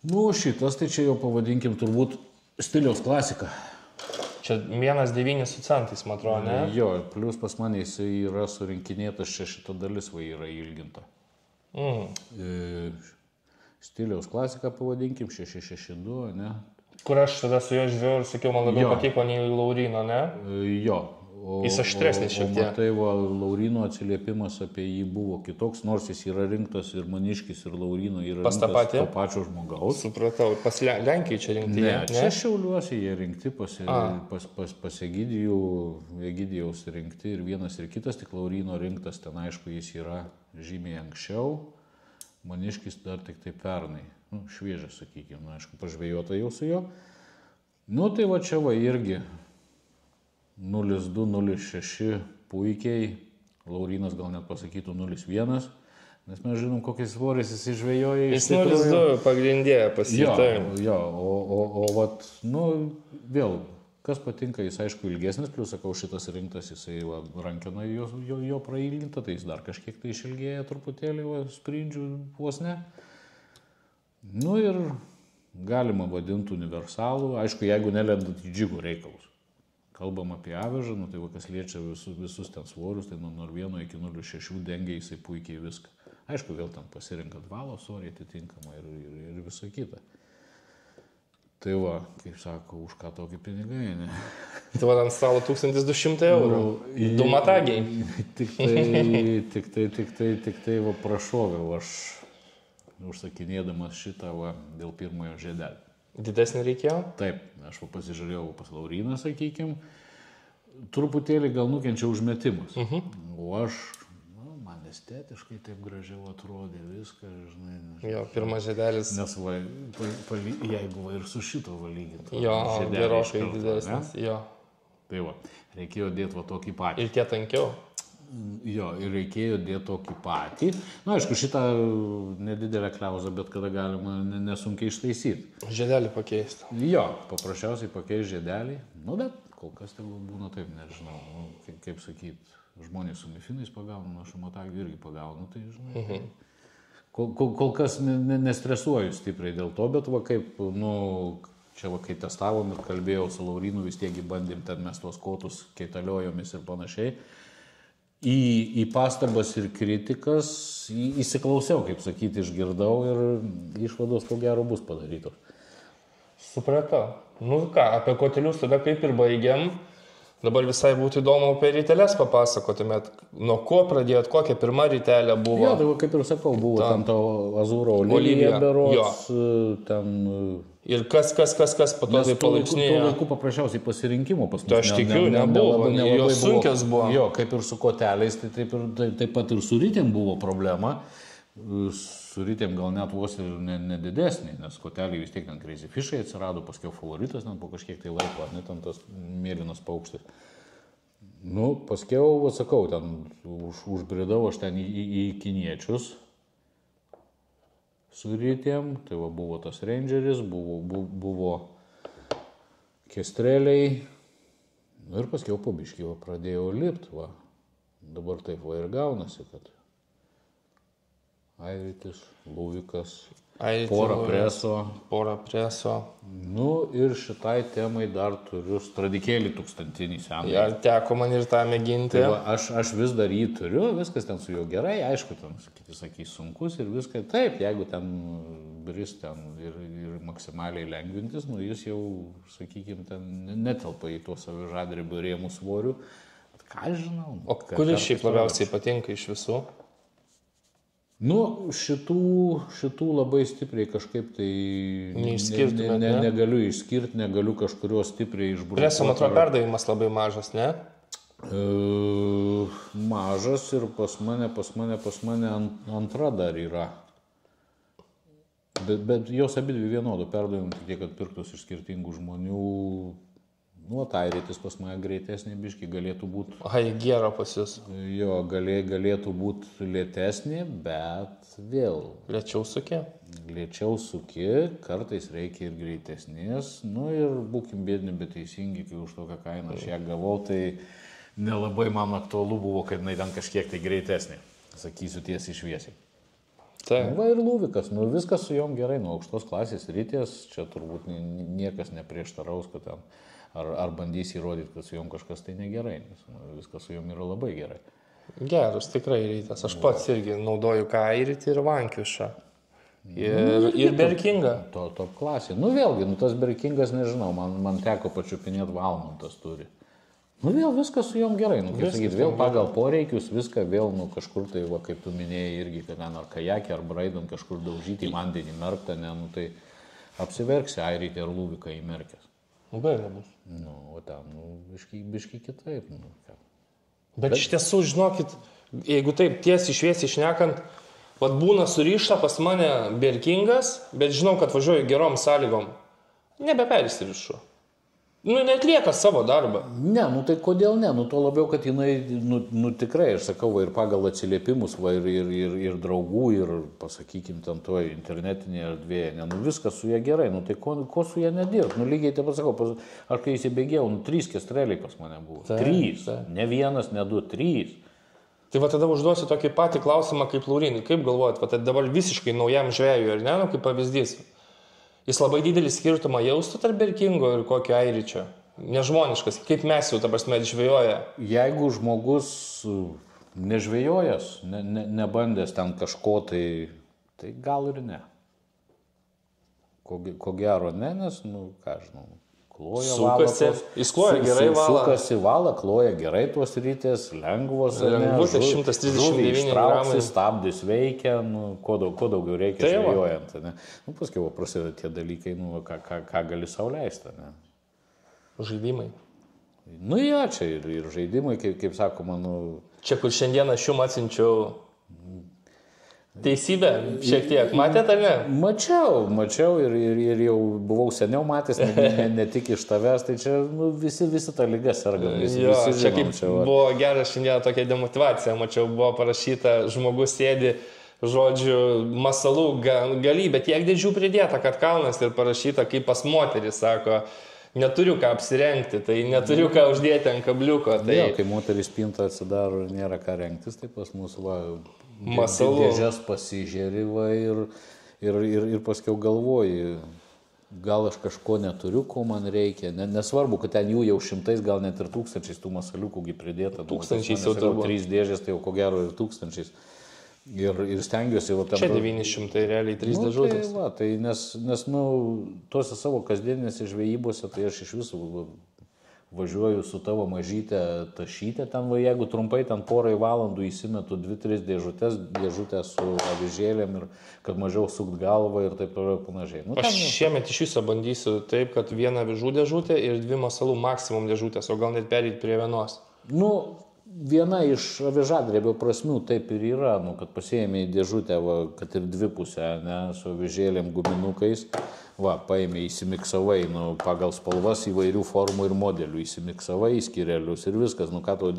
Nu, šitas, tai čia jau pavadinkim turbūt stiliaus klasika. Čia 1,9 su centais, man atrodo, ne? Jo, plus pas mane jisai yra surinkinėtas, čia šita dalis va yra ilginta. Stiliaus klasika pavadinkim, 662, ne? Kur aš tada su juo žiūrėjau ir sakiau, man labiau patiko nei Laurino, ne? Jo. Jis aštresnis šiek tiek. Tai va, Laurino atsiliepimas apie jį buvo kitoks, nors jis yra rinktas ir Maniškis, ir Laurino yra Pas tą rinktas patį? to pačio žmogaus. Supratau, pas Lenkijai čia rinkti, Ne, čia Šiauliuose jie rinkti, pas Egidijaus rinkti ir vienas ir kitas, tik Laurino rinktas, ten aišku, jis yra žymiai anksčiau, Maniškis dar tik tai pernai, šviežias, sakykime, aišku, pažvėjota jau su jo. Nu, tai va čia va irgi 0,2, 0,6 puikiai, Laurinas gal net pasakytų 0,1, nes mes žinom, kokiais svoris jis išžvėjoja. Jis 0,2 pagrindė pasitai. Jo, o vat, nu, vėl, kas patinka, jis aišku ilgesnis, plus, sakau, šitas rinktas, jisai va, rankina jo prailginta, tai jis dar kažkiek tai išilgėja truputėlį, va, sprindžių vos ne. Nu ir galima vadinti universalų, aišku, jeigu nelendant į džigų reikalus. Kalbam apie avižą, nu, tai va, kas liečia visus ten svorius, tai nuo 0,1 iki 0,6 dengia jisai puikiai viską. Aišku, vėl tam pasirinkat valo svorį atitinkamą ir visą kitą. Tai va, kaip sako, už ką tokie pinigai, ne? Tai va, ant stalo 1200 eurų. Du matagiai. Tik tai va, prašoviau aš užsakinėdamas šitą va, dėl pirmojo žiedelio. Didesnį reikėjo? Taip, aš va pasižiūrėjau pas Lauriną, sakykim, truputėlį gal nukenčia užmetimas. O aš, man estetiškai taip gražiau atrodė viską, žinai. Jo, pirmas žiedelis. Nes va, jeigu va ir su šito valygintų. Jo, gerokai didesnis, jo. Tai va, reikėjo dėti va tokį patį. Ir tie tankiau. Jo, ir reikėjo dėti tokį patį. Na, aišku, šitą nedidelę kliauzą, bet kada galima nesunkiai ištaisyti. Žiedelį pakeisti. Jo, paprasčiausiai pakeisti žiedelį. Nu, bet kol kas tai būna taip, nežinau, kaip sakyti, žmonės su mifinais pagauna, aš matagių irgi pagaunu, tai žinai. Kol kas nestresuoju stipriai dėl to, bet va kaip, nu, čia va kai testavom ir kalbėjau su Laurinu, vis tiek bandėm ten mes tuos kotus keitaliojomis ir panašiai. Į pastabas ir kritikas įsiklausiau, kaip sakyti, išgirdau ir išvados ko gero bus padarytos. Supratau. Nu ką, apie kotelius tada kaip ir baigiam. Dabar visai būtų įdomu apie ryteles papasakotumėt. Nuo ko pradėjot, kokia pirma rytelė buvo? Jo, tai va, kaip ir sakau, buvo ten to azūro olivija berods, ten... Ir kas po to tai palaipsniui? Tuo laiku paprasčiausiai pasirinkimo pas mus. Tai aš tikiu, nebuvo, jos sunkios buvo. Jo, kaip ir su koteliais, tai taip pat ir su rytėm buvo problema. Su rytėm gal net vos ir nedidesnė, nes koteliai vis tiek ten Crazy Fishai atsirado, paskiau favoritas, net po kažkiek tai laiko, net ten tas mėlynas paukštis. Nu, paskiau, sakau, ten užbridau aš ten į kiniečius su rytėm, tai va buvo tas Rangeris, buvo kestreliai, ir paskiau po biškį va pradėjau lipt, va. Dabar taip va ir gaunasi, kad Airitis, Luvikas, Pora preso. Nu ir šitai temai dar turiu stradikėlį 1000 seną. Ja, teko man ir tą mėginti. Tai va, aš vis dar jį turiu, viskas ten su juo gerai, aišku, ten, kiti sakys, sunkus ir viską. Taip, jeigu ten bris ten ir maksimaliai lengvintis, nu jis jau, sakykime, ten netelpa į tuos avižadrebio rėmų svorių. Bet ką žinau. O kuris šiaip labiausiai patinka iš visų? Nu, šitų labai stipriai kažkaip tai negaliu išskirti, negaliu kažkurio stipriai išbrūkti. Preso, man atrodo, perdavimas labai mažas, ne? Mažas ir pas mane antra dar yra. Bet jos abidvi vienodo perdavim, tik tiek, kad pirktos iš skirtingų žmonių. Nu, Airitis pas mane greitesnė biškį galėtų būti. Ai, gera pas jūs. Jo, galėtų būti lėtesnė, bet vėl. Lėčiau suki? Lėčiau suki, kartais reikia ir greitesnės. Nu ir būkim bėdini, bet teisingi, kai už tokią kainą aš ją gavau, tai nelabai man aktualu buvo, kad jinai ten kažkiek tai greitesnė. Sakysiu tiesiai šviesiai. Taip. Va ir Lūvikas, viskas su jom gerai, aukštos klasės rytės, čia turbūt niekas neprieštaraus, kad ten ar bandys įrodyti, kad su jom kažkas tai negerai, nes viskas su jom yra labai gerai. Geras, tikrai rytas. Aš pats irgi naudoju Kairitį ir Vankiušą. Ir Berkingą. Top klasė. Vėlgi, tas Berkingas, nežinau, man teko pačiupinėti Valmontas turi. Vėl viskas su jom gerai, kaip sakyti, vėl pagal poreikius, viską vėl, kažkur tai, va, kaip tu minėjai irgi, kad ten ar kajakė, ar braidant kažkur daužyti į vandenį merktą, tai apsiverksi Airitį ar Lūviką įmerkęs. Labai nebus. O ten, biški kitaip. Bet iš tiesų, žinokit, jeigu taip tiesiai šviesiai šnekant, vat būna surišta pas mane Berkingas, bet žinau, kad važiuoju gerom sąlygom. Nebepersirišu. Neatlieka savo darbą. Ne, tai kodėl ne? Tuo labiau, kad jinai, tikrai, aš sakau, ir pagal atsiliepimus, ir draugų, ir, pasakykim, ten toj internetinėje erdvėje, viskas su ją gerai, tai ko su ją nedirbt? Lygiai taip pasakau, aš kai įsibėgėjau, 3 kestreliai pas mane buvo. 3, ne 1, ne 2, 3. Tai va tada užduosiu tokį patį klausimą kaip Laurinai. Kaip galvojat, va dabar visiškai naujam žvejui, ar ne, kaip pavyzdys? Jis labai didelį skirtumą jaustų tarp Berkingo ir kokio Airičio. Nežmoniškas, kaip mes jau, ta prasme, žvejoja. Jeigu žmogus nežvejojas, nebandęs ten kažko, tai gal ir ne. Ko gero ne, nes, ką žinau, kloja sukasi, jis kloja gerai valą. Sukasi valą, kloja gerai tuos rytės, lengvos. Lengvutės 139 gramai. Stabdis veikia, kuo daugiau reikia žvejojant. Paskui prasideda tie dalykai, ką gali sau leisti. Žaidimai. Jo, čia ir žaidimai, kaip sakoma, Čia, kur šiandieną aš jums atsinčiau teisybę, šiek tiek. Matėt ar ne? Mačiau ir jau buvau seniau matęs, ne tik iš tavęs, tai čia visi tą ligą serga. Jo, čia kaip buvo geras šiandieną tokia demotivacija, mačiau, buvo parašyta, žmogus sėdi, žodžiu, masalų galybė, tiek dėžių pridėta, kad kalnas ir parašyta, kaip pas moterį, sako, neturiu ką apsirengti, tai neturiu ką uždėti ant kabliuko. Tai... Jo, kai moteris spinta atsidaro ir nėra ką rengtis, tai pas mūsų masalų. Dėžės pasižiūri ir paskiau galvoji, gal aš kažko neturiu, ko man reikia. Nesvarbu, kad ten jų jau 100, gal net ir 1000 tų masaliukų pridėta. 1000 jau turbūt. 3 dėžės, tai jau ko gero ir 1000. Ir stengiuosi... Čia 900, realiai 3 dėžutės. Tai nes tuose savo kasdienėse žvejybose, tai aš iš visų važiuoju su tavo mažytę tašytę, ten jeigu trumpai ten porai valandų įsimetu 2-3 dėžutę su avižėlėm ir kad mažiau sukt galvą ir taip toliau panašiai. Aš šiemet iš viso bandysiu taip, kad 1 avižų dėžutė ir 2 masalų maksimum dėžutės, o gal net perėti prie vienos. Viena iš avižadrebio prasmių taip ir yra, kad pasiėmė į dėžutę, kad ir 2 pusę, su avižėlėm, guminukais, paėmė, įsimiksavai, pagal spalvas įvairių formų ir modelių, įsimiksavai į skirelius ir viskas, ką tau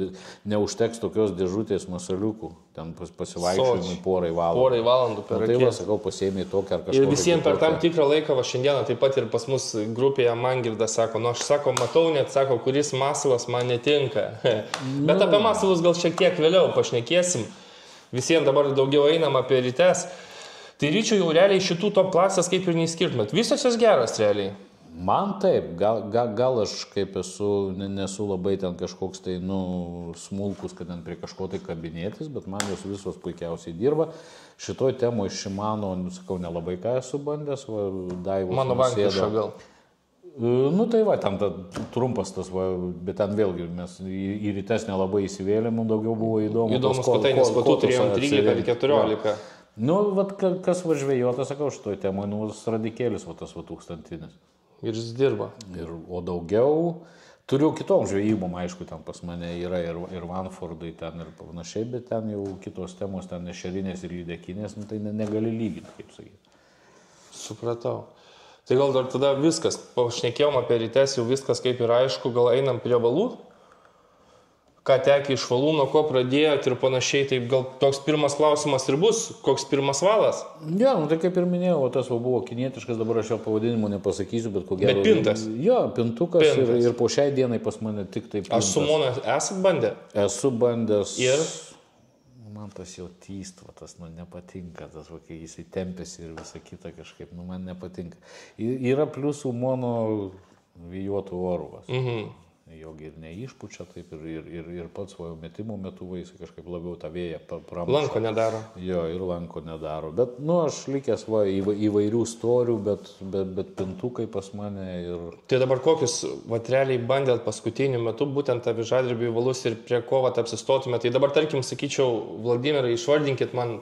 neužteks tokios dėžutės masaliukų, ten pasivaikščiojimai porai valandų per akį. Tai sakau, pasiėmė tokią ar kažkokią. Ir visiems per tam tikrą laiką, šiandieną taip pat ir pas mus grupėje Mangirdas sako, aš matau net, kuris masalas man netinka. Bet apie masalus gal šiek tiek vėliau pašnekėsim. Visiems dabar daugiau einam apie rytes. Tai ryčių jau realiai šitų top klasės kaip ir neįskirtumėt. Visos jos geras realiai. Man taip, gal aš kaip nesu labai ten kažkoks tai, smulkus, kad ten prie kažko tai kabinėtis, bet man jos visos puikiausiai dirba. Šitoj temoj Shimano, sakau, nelabai ką esu bandęs, Daivos mano Vankiušą gal. Tai ten trumpas tas, bet ten vėlgi mes į rytes nelabai įsivėlėm, daugiau buvo įdomu. Įdomus patainis, po tų turėjom 13 ar 14. Kas žvejota, sakau, šitoj temoj, radikėlis, tas 1000. Ir jis dirba. O daugiau, turiu kitom žvejybom, aišku, ten pas mane yra ir Vanfordai ten ir panašiai, bet ten jau kitos temos, ten ešerinės ir lydekinės, tai negali lyginti, kaip sakyti. Supratau. Tai gal dar tada viskas, pašnekėjom apie rytes, jau viskas kaip ir aišku, gal einam prie valų? Ką tekė iš valų, nuo ko pradėjot ir panašiai, tai gal toks pirmas klausimas ir bus, koks pirmas valas? Ja, tai kaip ir minėjau, tas buvo kinietiškas, dabar aš jo pavadinimo nepasakysiu, bet ko gero. Bet pintas? Jo, pintukas. Ir po šiai dienai pas mane tik taip pintas. Aš su Mona esat bandę? Esu bandęs. Ir? man tas jo tystva, tas nepatinka, tas, kai jisai tempėsi ir visa kita kažkaip, man nepatinka. Yra pliusų mono vyjuotų orvas. Jogi ir neišpučia taip ir pats svojo metimo metu jisai kažkaip labiau tą vėją pramuša. Lanko nedaro. Jo, ir lanko nedaro. Bet, aš likęs įvairių storių, bet pintukai pas mane ir... Tai dabar kokius, realiai bandėt paskutiniu metu, būtent avižadrebių valus ir prie ko apsistotume. Tai dabar, tarkim, sakyčiau, Vladimirai, išvardinkit man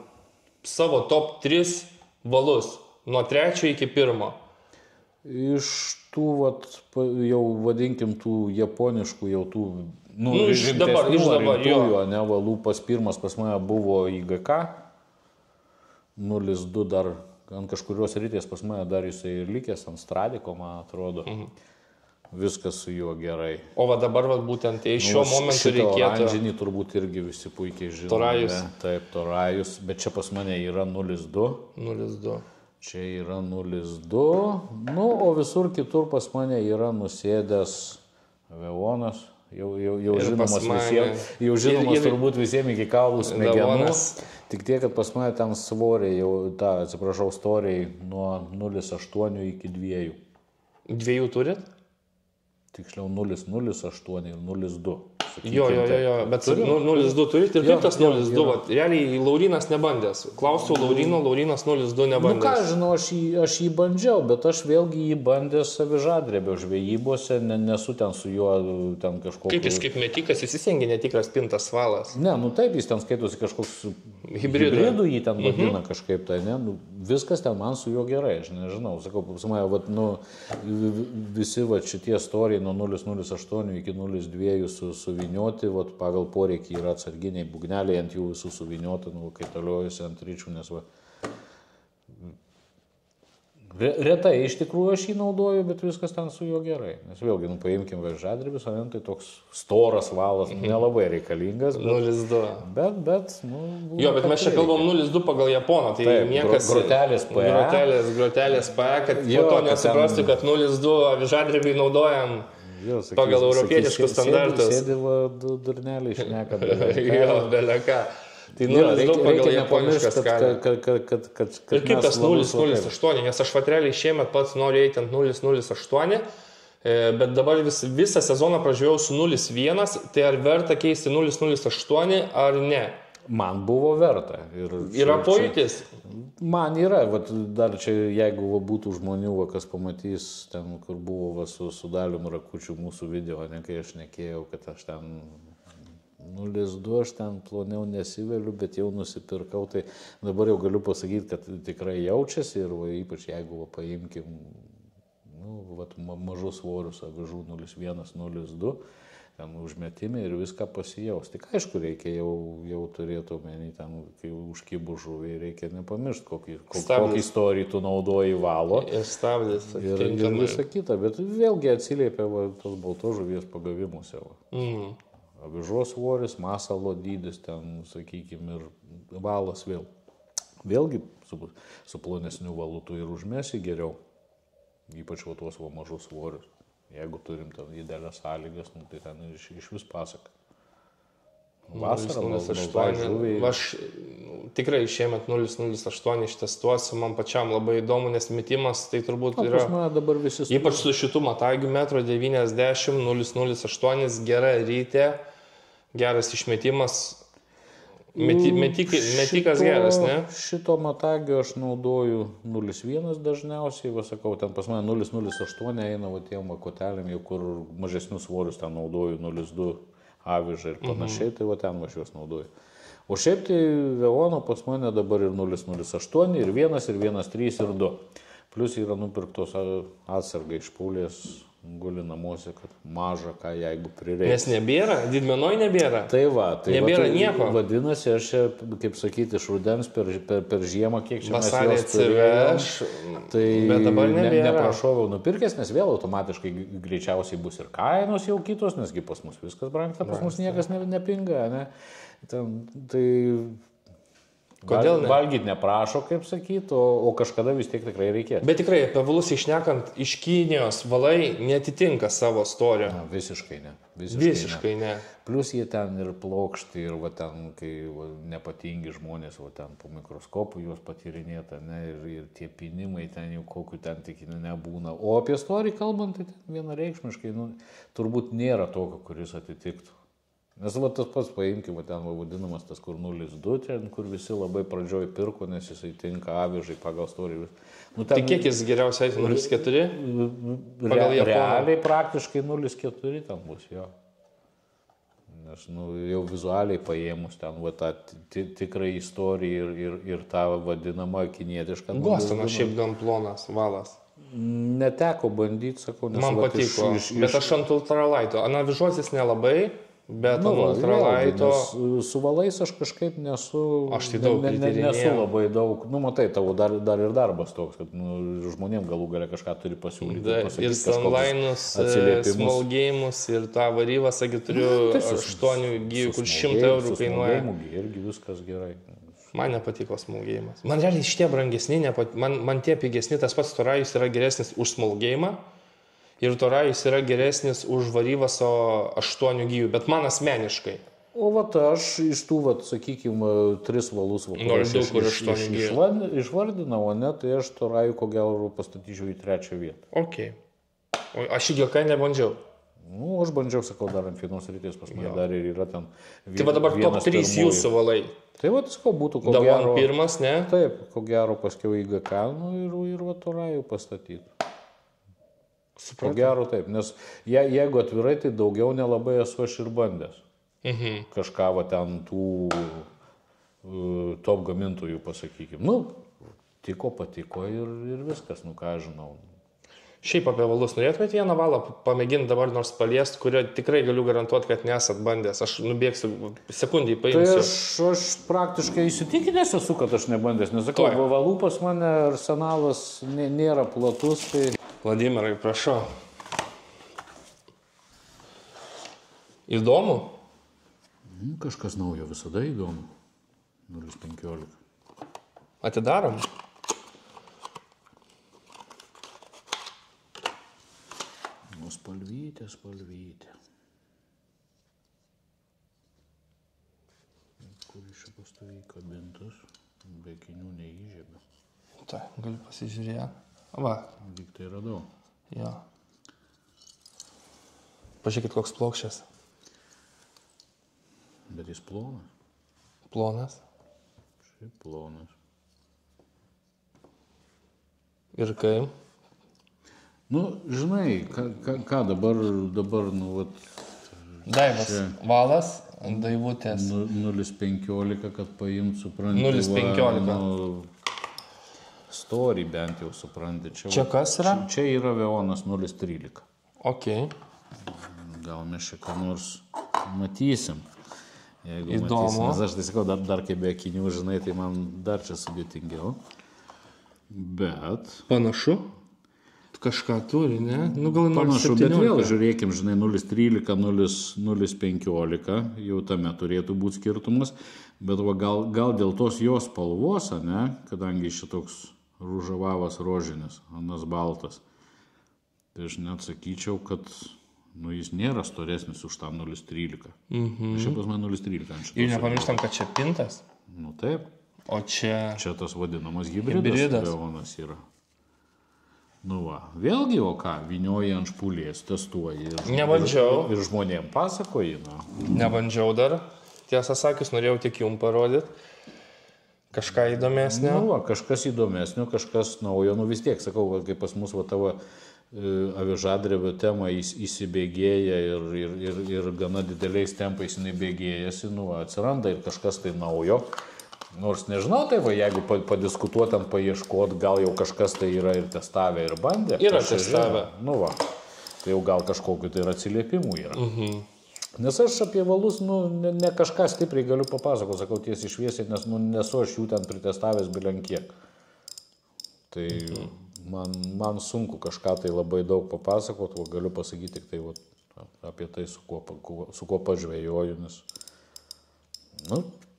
savo top 3 valus, nuo 3 iki 1. Iš tų, jau vadinkim, tų japoniškų, jau tų, iš dabar, jo. Valų pirmas pas mane buvo IGK, 0-2 dar, ant kažkurios ryties pas mane dar jisai ir likęs, ant Stradiko, man atrodo. Viskas su juo gerai. O dabar būtent šiuo momentu reikėtų... Oranžinį turbūt irgi visi puikiai žino. Torajus. Taip, Torajus, bet čia pas mane yra 0-2. 0-2. Čia yra 0-2, o visur kitur pas mane yra nusėdęs Veonas, jau žinomas visiems, turbūt visiems iki kaulų smegenų, tik tiek, kad pas mane ten svoriai, storiai nuo 0,8 iki 2. 2 turit? Tiksliau 0,08 ir 0,2. Jo, bet 0,2 turit ir kaip tas 0,2? Realiai Laurinas nebandęs. Klausiau Laurinas 0,2 nebandęs. Ką žinau, aš jį bandžiau, bet aš vėlgi jį bandęs avižadrebio žvejybose, nesu ten su juo ten kažkoks... Kaip jis kaip metikas, jis įsiengia netikras pintas valas. Ne, taip, jis ten skaitosi kažkoks hibridų jį ten vadina kažkaip tai, ne? Viskas ten man su juo gerai, aš nežinau. Sakau, visi šitie storiai nuo 0,08 iki 0,2 suvinioti, pagal poreikį yra atsarginiai būgneliai, ant jų visų suvinioti, kaitaliojasi ant ryčių, nes retai iš tikrųjų aš jį naudoju, bet viskas ten su juo gerai. Nes vėlgi, paimkim avižadrebis, tai toks storas valas, nelabai reikalingas. 0,2. Bet jo, bet mes čia kalbam 0,2 pagal Japoną, tai taip, niekas... Grotelės PE. Grotelės PE, kad po to nesuprastų, kad 0,2 avižadrebiai naudojam pagal europietiškus standartus. Sėdėva durneliai šneka. Jo, beleka. Tai 0,2 pagal japonišką skalę. Ir kaip tas 0,08, nes aš realiai šiemet pats noriu eiti ant 0,08, bet dabar visą sezoną pražiūrėjau su 0,1, tai ar verta keisti 0,08 ar ne? Man buvo verta. Yra pojūtis? Man yra, dar čia jeigu būtų žmonių, kas pamatys ten, kur buvo su Dalium Rakučiu mūsų video, kai aš nekėjau, kad aš ten 0,2 aš ten ploniau nesiveliu, bet jau nusipirkau, tai dabar jau galiu pasakyti, kad tikrai jaučiasi ir ypač jeigu paimkim mažus svorius avižų 0,1, 0,2, ten užmetimi ir viską pasijaus. Tik aišku, reikia jau turėti omeny, ten, kai užkibų žuvį, reikia nepamiršti, kokį storį tu naudoji valo. Ir stabdis. Ir visa kita, bet vėlgi atsiliepia tos baltos žuvies pagavimuose. Avižos svoris, masalo dydis, ten, sakykime, ir valas vėl. Vėlgi su plonesniu valu tu ir užmesi geriau, ypač tuos mažus svorius. Jeigu turim ten didelės sąlygas, tai ten iš vis pasaka. Vasarą, 0,08. Aš tikrai šiemet 0,08 ištestuosiu, man pačiam labai įdomu, nes metimas tai turbūt yra... Ypač su šitų matagių 1,90 m, 0,08, gera rytė, geras išmetimas, metikas geras, ne? Šito matagio aš naudoju 0,1 dažniausiai, sakau, ten pas mane 0,08 eina tiem kotelėm, jau kur mažesnius svorius ten naudoju 0,2 avižą ir panašiai, tai ten aš juos naudoju. O šiaip tai Veono pas mane dabar ir 0,08, ir 1, ir 1,3, ir 2. Plius yra nupirktos atsargai iš Paulės, guli namuose, kad maža, ką jeigu prireiks. Nes nebėra, didmenoj nebėra. Tai nebėra nieko. Vadinasi, aš čia, kaip sakyti, iš rudens per žiemą, kiek čia mes vasarį jos turėjom, tai bet dabar nebėra. Neprašoviau nupirkęs, nes vėl automatiškai greičiausiai bus ir kainos jau kitos, nesgi pas mus viskas brangsta, pas mus niekas nepinga, ne? Tai Kodėl ne? Valgyti neprašo, kaip sakyti, o kažkada vis tiek tikrai reikės. Bet tikrai, apie valus išnekant, iš Kinijos valai netitinka savo storio. Na, visiškai ne. Visiškai ne. Plus jie ten ir plokšti, ir va ten, kai nepatingi žmonės, va ten po mikroskopu juos patyrinėta, ne, ir tie pinimai ten jau kokiu ten tik nebūna. O apie storį kalbant, tai vienareikšmiškai, turbūt nėra tokio, kuris atitiktų. Nes va tas pats paimkime, ten vadinamas tas kur 0,2, ten kur visi labai pradžioj pirko, nes jisai tinka avižai pagal storį. Tai kiek jis geriausiai 0,4? Realiai praktiškai 0,4 ten bus, jo. Nes jau vizualiai paėmus ten va tą tikrą istoriją ir tą vadinamą kinietišką. Gostonas šiaip gan plonas valas. Neteko bandyti, sakau, nes man patiko, bet aš ant ultralaito. Anavižuosis nelabai. Bet ultralaito... Su valais aš kažkaip nesu... Aš tai daug nesu labai daug... Matai, tavo dar ir darbas toks, kad žmonėm galų galia kažką turi pasiūlyti. Ir sunlainus, smolgėjimus, ir tą varyvą, sakė, turiu 8 gijų, kur 100 eurų kainuoja. Irgi viskas gerai. Man nepatiko smolgėjimas. Man realiai šitie brangesni, man tie pigesni, tas pats torajus yra geresnis už smolgėjimą. Ir torajus yra geresnis už varyvaso 8 gijų, bet man asmeniškai. O vat aš iš tų, sakykime, 3 valus išvardinau, ne, tai aš torajų ko gero pastatyčiau į 3 vietą. Ok. O aš į GK nebandžiau. Aš bandžiau, sakau, dar ant vienos ryties pas mane dar ir yra ten. Tai va dabar top 3 jūsų valai. Tai va, sakau, būtų ko gero. Davan pirmas, ne? Taip, ko gero paskiau į GK ir va torajų pastatytų. Ko gero taip, nes jeigu atvirai, tai daugiau nelabai esu aš ir bandęs. Kažką va ten tų top gamintojų pasakykime. Patiko ir viskas, ką žinau. Šiaip apie valus norėtumėt vieną valą pamėginti dabar nors paliest, kurio tikrai galiu garantuoti, kad nesat bandęs. Aš nubėgsiu, sekundį paimsiu. Tai aš praktiškai įsitikinęs esu, kad aš nebandęs. Nesakau, valų pas mane arsenalas nėra platus. Tai... Vladimirai, prašau. Įdomu? Kažkas naujo visada įdomu. 0,15. Atidarom? Spalvytė. Kur iš čia pastoviai kabintas, be akinių neįžiebė. Tai, galiu pasižiūrėti. Va. Lyg tai radau. Jo. Pažiūrėkit, koks plokščias. Bet jis plonas. Plonas. Šiaip plonas. Ir kaip? Žinai, ką dabar, vat... Daivas valas, daivutės. 0,15, kad paimt, supranti. 0,15. Storį bent jau supranti. Čia kas yra? Čia yra Veonas 0,13. Ok. Gal mes čia ką nors matysim. Įdomu. Nes aš tai sakau, dar kaip be akinių, žinai, tai man dar čia sudėtingiau. Bet... Panašu? Kažką turi, ne? Gal panašu, bet vėl žiūrėkim, žinai, 0,13, 0,15, jau tame turėtų būti skirtumas. Bet gal dėl tos jos spalvos, ne, kadangi šitoks ružavavas rožinis, anas baltas, tai aš net sakyčiau, kad jis nėra storesnis už tą 0,13. Šiaip pas man 0,13. Ir nepamirštam, kad čia pintas? Taip. O čia... Čia tas vadinamas hibridas Veonas yra. Vėlgi, o ką, vynioji ant špulės, testuoji. Nebandžiau. Ir žmonėm pasakoji, Nebandžiau dar. Tiesą sakius, norėjau tik jums parodyti. Kažką įdomesnio. Kažkas įdomesnio, kažkas naujo. Vis tiek, sakau, kai pas mus tavo avižadrebio tema įsibėgėja ir gana dideliais tempais jinai bėgėjasi, atsiranda ir kažkas tai naujo. Nors nežinau, tai jeigu padiskutuotant, paieškot, gal jau kažkas tai yra ir testavę, ir bandė. Yra testavę. Tai jau gal kažkokiu tai ir atsiliepimų yra. Nes aš apie valus, ne kažką stipriai galiu papasakoti, sakau tiesiai šviesiai, nes nesu aš jų ten pritestavęs bilenkiek. Tai man sunku kažką tai labai daug papasakoti, galiu pasakyti tik tai apie tai, su kuo pažvejoju, nes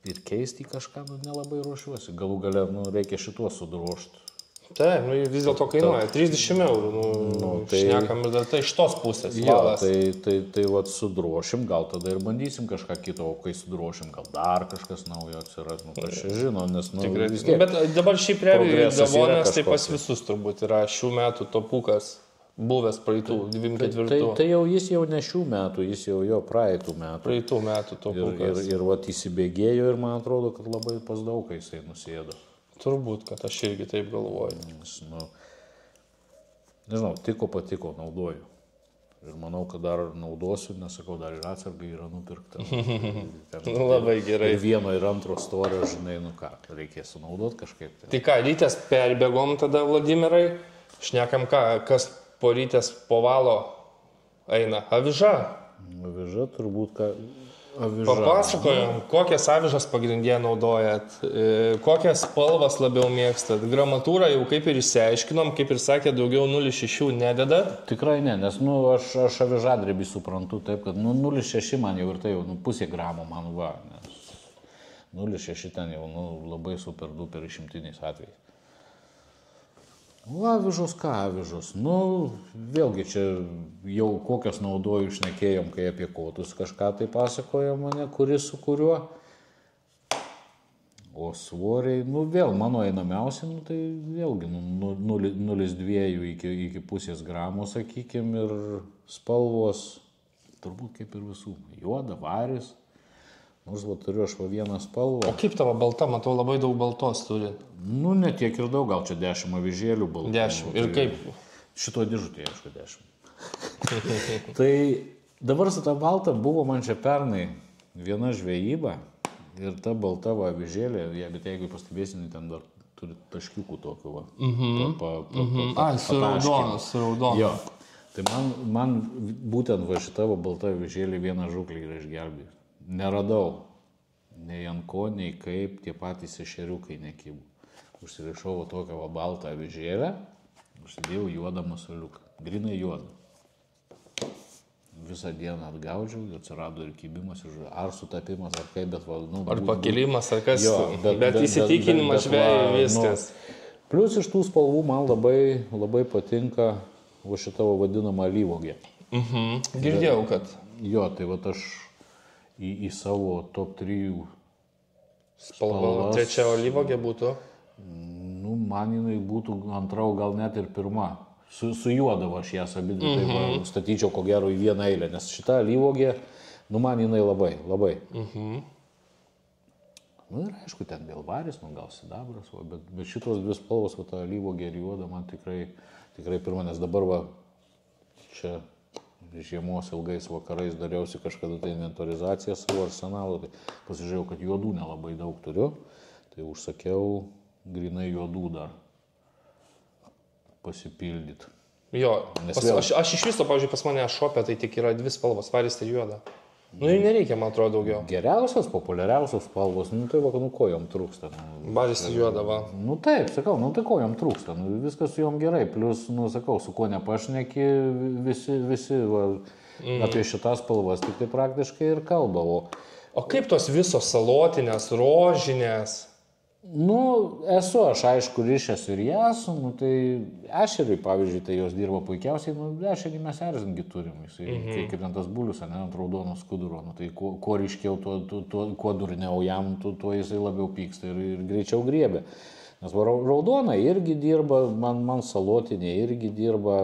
ir keisti kažką, nelabai ruošiuosi. Galų gale, reikia šituos sudrošti. Taip, vis dėlto kainuoja 30 €, šnekam ir dar tai iš tos pusės. Jo, tai vat sudrošim, gal tada ir bandysim kažką kito, o kai sudrošim, gal dar kažkas naujo atsiras, kas čia žino, nes, tikrai, vis tiek. Bet dabar šiaip realiai Davonas tai pas kažkoks. visus turbūt yra šių metų topukas, buvęs praeitų 24. Tai jau jis jau ne šių metų, jis jau jo praeitų metų. Praeitų metų topukas. Ir vat įsibėgėjo ir man atrodo, kad labai pas daug jisai nusėdo. Turbūt, kad aš irgi taip galvoju. Nežinau, patiko, naudoju. Ir manau, kad dar naudosiu, nesakau, dar ir atsargai yra nupirkta. Labai gerai. Ir vieno ir antro storio, žinai, ką, reikės sunaudoti kažkaip. Tai ką, rytės perbėgom tada, Vladimirai, šnekam ką, kas po rytės po valo eina. Aviža. Aviža turbūt, ką... Papasakojom, kokias avižas pagrindė naudojat, kokias spalvas labiau mėgstat. Gramatūrą jau kaip ir išsiaiškinom, kaip ir sakė, daugiau 0,6 nededat. Tikrai ne, nes aš avižadrebį suprantu taip, kad 0,6 man jau ir tai jau pusė gramo man va, nes 0,6 ten jau labai super duper išimtiniais atvejais. Avižos ką avižos? Vėlgi čia jau kokias naudoju šnekėjom, kai apie kotus kažką tai pasakoja mane, kuris su kuriuo. O svoriai, vėl mano einamiausi, tai vėlgi 0,2 iki pusės gramo, sakykime, ir spalvos, turbūt kaip ir visų, juoda, varis. Nors turiu aš vieną spalvą. O kaip tavo balta, matau, labai daug baltos turi. Ne tiek ir daug, gal čia 10 avižėlių baltų. 10. Ir kaip? Šito dėžutėje, aišku, 10. Tai dabar su ta balta buvo man čia pernai viena žvejyba ir ta balta avižėlė, bet jeigu pastebėsim, ten dar turi taškiukų tokių va. Su raudonu. Jo. Tai man būtent va šita balta avižėlė vieną žuklį yra išgelbėjus. Neradau nei ant ko, nei kaip, tie patys ešeriukai nekybu. Užsirišau tokią baltą avižėlę, užsidėjau juodą masaliuką, grinai juodą. Visą dieną atgaudžiau, atsirado ir kybimas, ar sutapimas, ar kaip, bet ar pakilimas, ar kas, bet įsitikinimas žvejai viskas. Plius iš tų spalvų man labai patinka šitą vadinamą alyvuogę. Girdėjau, kad. Jo, tai aš į savo top 3 spalvas. Trečia alyvuogė būtų? Man jinai būtų antra, gal net ir pirma. Su juodava aš jas abidvi, tai statyčiau ko gero į vieną eilę, nes šita alyvuogė, man jinai labai. Ir aišku, ten vėl varis, gal sidabras, bet šitos dvi spalvos, ta alyvuogė ir juoda, man tikrai pirma, nes dabar čia žiemos ilgais vakarais dariausi kažkada tai inventorizaciją savo arsenalo, tai pasižiūrėjau, kad juodų nelabai daug turiu, tai užsakiau grinai juodų dar pasipildyti. Jo, aš iš viso, pavyzdžiui, pas mane šopė, tai tik yra 2 spalvos, varis ir juoda. Ir nereikia, man atrodo, daugiau. Geriausios, populiariausios spalvos, tai ko jom trūksta. Varis ir juoda, va. Taip, sakau, tai ko jom trūksta, viskas su jom gerai, plius, sakau, su kuo nepašneki, visi apie šitas spalvas tik tai praktiškai ir kalba. O kaip tos visos salotinės, rožinės? Esu aš aišku ryšęs ir jas, tai ešeriui, pavyzdžiui, tai jos dirba puikiausiai, ešerį mes erzingi turim, kaip ten tas bulius, ant raudono skuduro, tai kuo ryškiau, kuo durniau jam, tuo jisai labiau pyksta ir greičiau griebia. Nes raudona irgi dirba, man salotinė irgi dirba,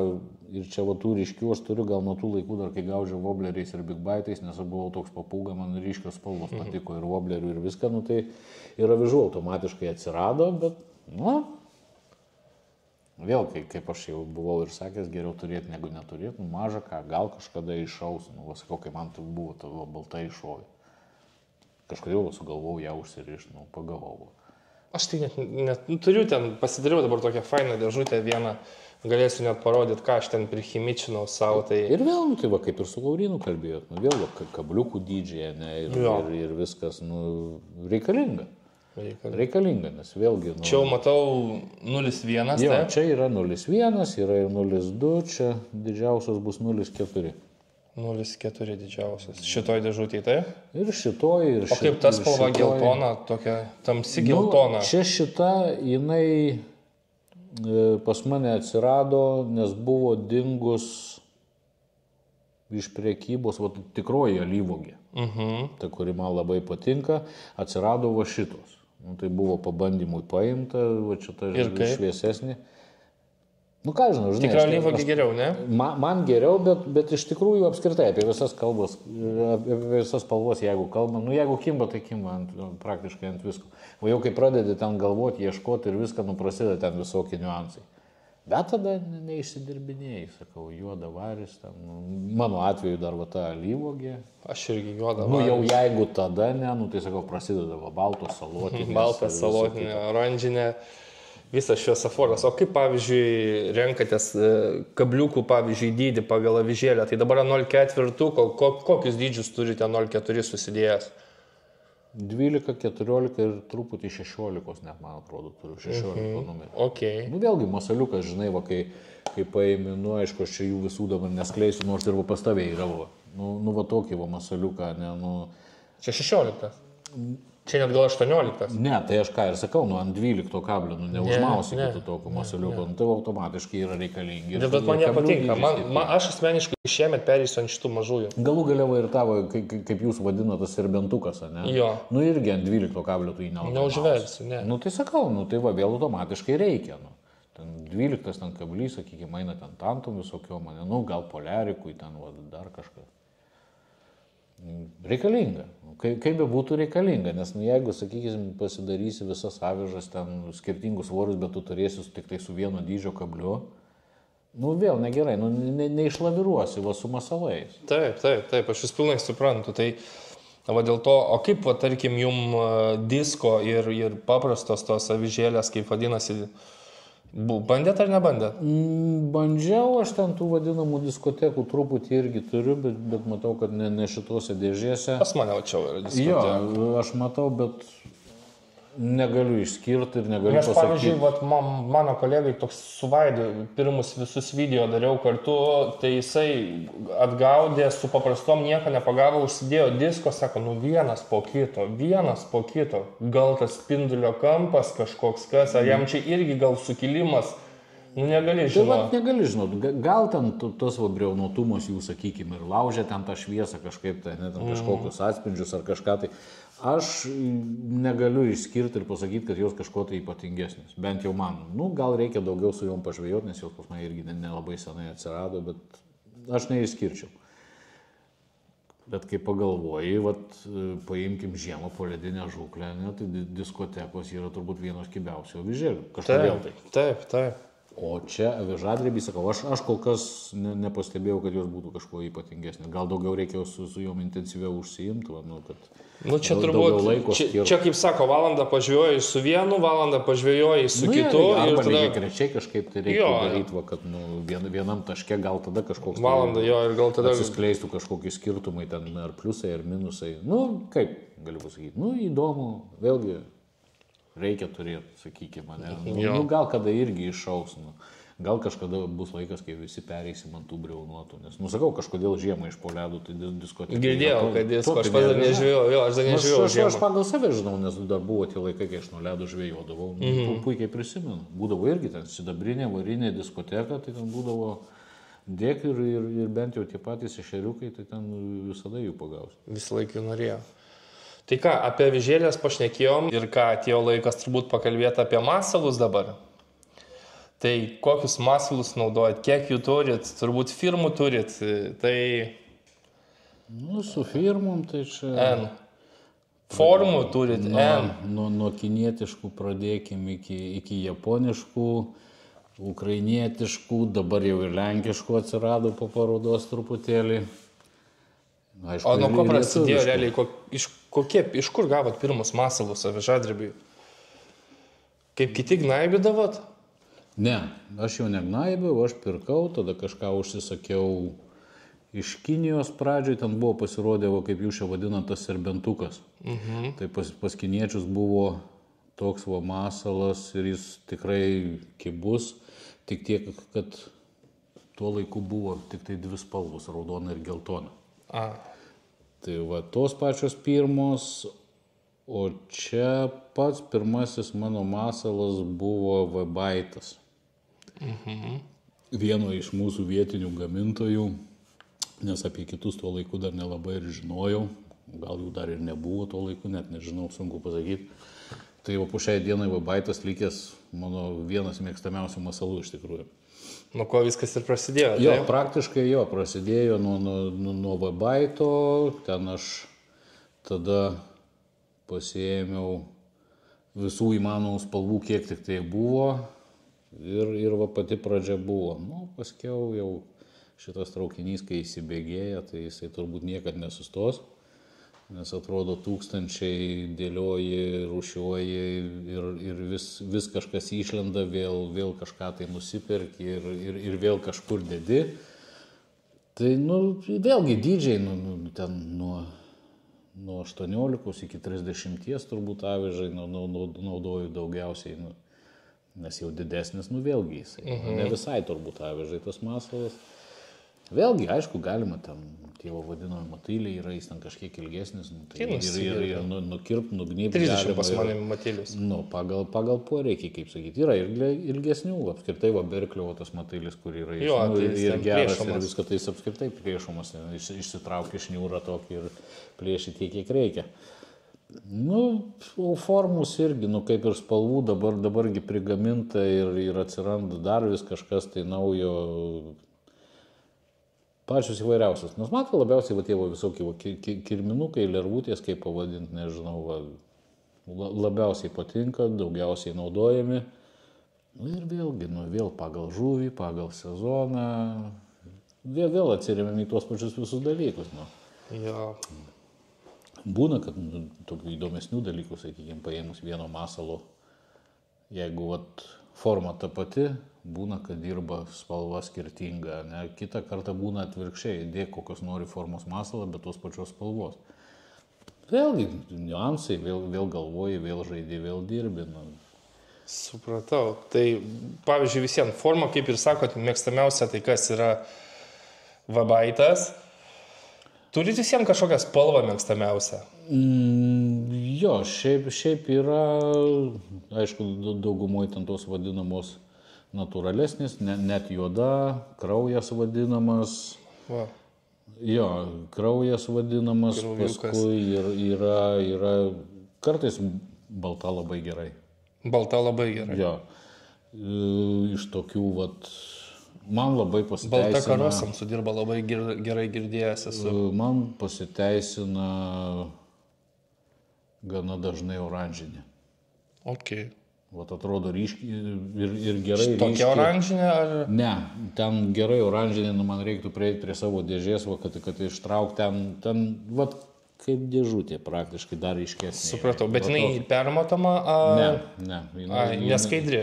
ir čia tų ryškių aš turiu gal nuo tų laikų dar, kai gaudžiau wobleriais ir big baitais, nes aš buvau toks papūga, man ryškios spalvos patiko ir woblerių ir viską, tai ir avižų automatiškai atsirado, bet, vėl, kaip aš jau buvau ir sakęs, geriau turėti negu neturėti, maža ką, gal kažkada iššaus, sakau, kai man tai buvo tavo balta iššovė. Kažkodėl sugalvojau ją užsirišti, pagavau. Aš tai net turiu ten, pasidariau dabar tokią fainą dėžutę vieną, galėsiu net parodyti, ką aš ten prihimičinau savo. Tai... Ir vėl, tai va, kaip ir su Laurinu kalbėjot, vėl kabliukų dydžiai, ir viskas, reikalinga. Reikalinga, nes vėlgi... Čia jau matau 0,1, jo, čia yra 0,1, yra ir 0,2, čia didžiausios bus 0,4. 0,4 didžiausias. Šitoj dėžutėje, tai? Ir šitoj, ir šitoj. O kaip tas spalva geltona, tokia tamsi geltona? Čia šita, jinai pas mane atsirado, nes buvo dingus iš priekybos, va, tikroji alyvuogė. Ta, kuri man labai patinka, atsirado va šitos. Tai buvo pabandymui paimta, va čia ta šviesesnė. Nu ką žinau, žinai. Tikra alyvuogė geriau, ne? Man geriau, bet iš tikrųjų apskritai apie visas kalbas, apie visas spalvos, jeigu kalbam, nu jeigu kimba, tai kimba praktiškai ant visko. O jau kai pradedi ten galvoti, ieškoti ir viską, prasideda ten visokie niuansai. Bet tada neišsidirbinėjai, sakau, juoda varis, ten, mano atveju dar va ta alyvuogė. Aš irgi juoda varis. Nu jau jeigu tada ne, tai sakau, prasideda va baltos salotinės. Baltas salotinė, oranžinė. Visas šviesoforas. O kaip, pavyzdžiui, renkatės kabliukų, pavyzdžiui, dydį pagal avižėlę? Tai dabar 0,4, kokius dydžius turite 0,4 susidėjęs? 12, 14 ir truputį 16, net man atrodo, turiu 16 numerį. Okay. Nu vėlgi, masaliukas, žinai, va, kai paėmė, nu aišku, aš čia jų visų dabar neskleisiu, nors ir va pastavėjai yra, va. Nu va tokį va masaliuką, ne, nu... Čia 16. Čia net gal 18. Ne, tai aš ką ir sakau, ant 12 kablio, neužmausi kitų tokio masaliuko, tai automatiškai yra reikalingi. Bet man jie patinka, aš asmeniškai šiemet perėsiu ant šitų mažųjų. Galų galiau ir tavo, kaip jūs vadinate, tas serbentukas, ne? Jo. Nu irgi ant 12 kablio tu jį neužvelsi, ne. Nu tai sakau, tai va vėl automatiškai reikia, Ten 12 ten kablys, sakykime, eina ten tantom visokio mane, gal poliarikui, ten dar kažkas. Reikalinga. Kaip be būtų reikalinga, nes jeigu, sakykime, pasidarysi visas avižas ten skirtingus svorius, bet tu turėsi tik tai su vieno dydžio kabliu, vėl negerai, neišlaviruosi va su masalais. Taip, aš vis pilnai suprantu. Tai va dėl to, o kaip, va, tarkim, jum disko ir paprastos tos avižėlės, kaip vadinasi, bandėt ar nebandėt? Bandžiau, aš ten tų vadinamų diskotekų truputį irgi turiu, bet matau, kad ne šitose dėžėse. Pas mane čia yra diskotekų. Jo, aš matau, bet negaliu išskirti ir negaliu pasakyti. Aš, pavyzdžiui, mano kolegai toks su Vaidu pirmus visus video dariau kartu, tai jisai atgaudė su paprastom nieko nepagavo, užsidėjo disko, sako, vienas po kito, gal tas spindulio kampas kažkoks kas, ar jam čia irgi gal sukilimas, negali žinoti. Tai negali žinoti, gal ten tas briaunotumas jų, sakykime, ir laužė ten tą šviesą kažkaip, ten kažkokius atspindžius ar kažką tai. Aš negaliu išskirti ir pasakyti, kad jos kažko tai ypatingesnis, bent jau man. Gal reikia daugiau su jom pažvejoti, nes jos pas mane irgi nelabai senai atsirado, bet aš neišskirčiau. Bet kai pagalvoji, paimkim žiemą poledinę žūklę, tai diskotekos yra turbūt vienos kibiausių avižėlių. Kažkodėl tai. Taip. O čia avižadrebį, sakau, aš kol kas nepastebėjau, kad jos būtų kažkuo ypatingesnės. Gal daugiau reikėjo su jom intensyviau užsiimti, kad... Čia turbūt, čia kaip sako, valandą pažvėjoji su vienu, valandą pažvėjoji su kitu. Arba lygiai grečiai kažkaip tai reikia daryti, kad vienam taške gal tada kažkoks... Valandą, ir gal tada... Atsiskleistų kažkokie skirtumai, ten ar pliusai, ar minusai. Kaip galiu pasakyti, įdomu, vėlgi reikia turėti, sakykime, gal kada irgi iššaus. Gal kažkada bus laikas, kai visi pereisim ant tų briaunuotų, nes, sakau, kažkodėl žiemą iš po ledų, tai diskoteka. Girdėjau, kad disko, aš pats dar nežvėjau žiemą. Aš pagal save žinau, nes dar buvo tie laikai, kai aš nuo ledų žvėjodavau. Puikiai prisimenu. Būdavo irgi ten sidabrinė, varinė diskoteka, tai ten būdavo dėk ir bent jau tie patys ešeriukai, tai ten visada jų pagausi. Visą laiką norėjau. Tai ką, apie avižėlės pašnekėjom ir ką, atėjo laikas turbūt pakalbėti apie masalus dabar. Tai kokius masalus naudojat, kiek jų turit, turbūt firmų turit, tai... Su firmom tai čia... N. Formų turit N. Nuo kinietiškų pradėkim iki japoniškų, ukrainietiškų, dabar jau ir lenkiškų atsirado po parodos truputėlį. Aišku, o nuo ko prasidėjo realiai, iš kur gavot pirmus masalus avižadrebiui? Kaip kiti gnaibydavot? Ne, aš jau negnaibiau, aš pirkau, tada kažką užsisakiau iš Kinijos pradžioj, ten buvo pasirodė, kaip jūs čia vadinat, tas serbentukas. Tai pas kiniečius buvo toks masalas ir jis tikrai kibus, tik tiek, kad tuo laiku buvo tik tai 2 spalvos, raudona ir geltona. A. Tai va, tos pačios pirmos, o čia pats pirmasis mano masalas buvo Vabaitas. Vieno iš mūsų vietinių gamintojų, nes apie kitus tuo laiku dar nelabai ir žinojau, gal jų dar ir nebuvo tuo laiku, net nežinau, sunku pasakyti. Tai po šiai dienai Vabaitas likęs mano vienas mėgstamiausių masalų iš tikrųjų. Nuo ko viskas ir prasidėjo? Jo, taip? praktiškai jo, prasidėjo nuo Vabaito, ten aš tada pasiėmiau visų įmanomų spalvų, kiek tik tai buvo ir va pati pradžia buvo. Nu, paskiau jau šitas traukinys, kai įsibėgėja, tai jisai turbūt niekad nesustos, nes atrodo tūkstančiai dėlioji, rūšiuoji ir vis kažkas išlenda, vėl kažką tai nusipirki ir vėl kažkur dedi. Tai, vėlgi dydžiai, ten nuo 18 iki 30 turbūt avižai naudoju daugiausiai, nes jau didesnis, vėlgi jisai, ne visai turbūt avižai tas masalas. Vėlgi, aišku, galima ten, tie vadinami matyliai yra, jis ten kažkiek ilgesnis, ir nukirpt, nugnybti. 30 pas mane matylius. Pagal poreikį, kaip sakyti, yra ir ilgesnių, apskritai Berklio tas matylis, kur yra ir geras, ir viską tai jis apskritai priešumas, išsitraukia šniūrą tokį ir plėši tiek, kiek reikia. Formos irgi, kaip ir spalvų, dabargi prigaminta ir atsiranda dar vis kažkas tai naujo, pačios įvairiausios. Nes man labiausiai tie visokie kirminukai, lervutės, kaip pavadinti, nežinau, labiausiai patinka, daugiausiai naudojami. Ir vėlgi, vėl pagal žuvį, pagal sezoną, vėl atsiremiam į tuos pačius visus dalykus. Jo. Būna, kad tokių įdomesnių dalykų, sakykime, paėmus vieno masalo, jeigu forma ta pati, būna, kad dirba spalva skirtinga, ne? Kitą kartą būna atvirkščiai, dėk kokios nori formos masalą, bet tos pačios spalvos. Vėlgi, niuansai, vėl galvoji, vėl žaidži, vėl dirbi. Supratau. Tai, pavyzdžiui, visiems forma, kaip ir sakot, mėgstamiausia, tai kas yra Vabaitas. Turit visiems kažkokią spalvą mėgstamiausią? Jo, šiaip yra, aišku, daugumoje ten tos vadinamos natūralesnis, net juoda, kraujas vadinamas. Va. Jo, kraujas vadinamas, paskui yra kartais balta labai gerai. Balta labai gerai. Jo, iš tokių, man labai pasiteisina. Balta karosam sudirba labai gerai girdėjęs esu. Man pasiteisina gana dažnai oranžinė. Ok. Atrodo ryškiai ir gerai. Tokia oranžinė ar? Ne, ten gerai oranžinė, man reiktų prieiti prie savo dėžės, kad ištraukti ten, kaip dėžutė praktiškai dar ryškesnė. Supratau, bet jinai permatoma? Ne. Neskaidri?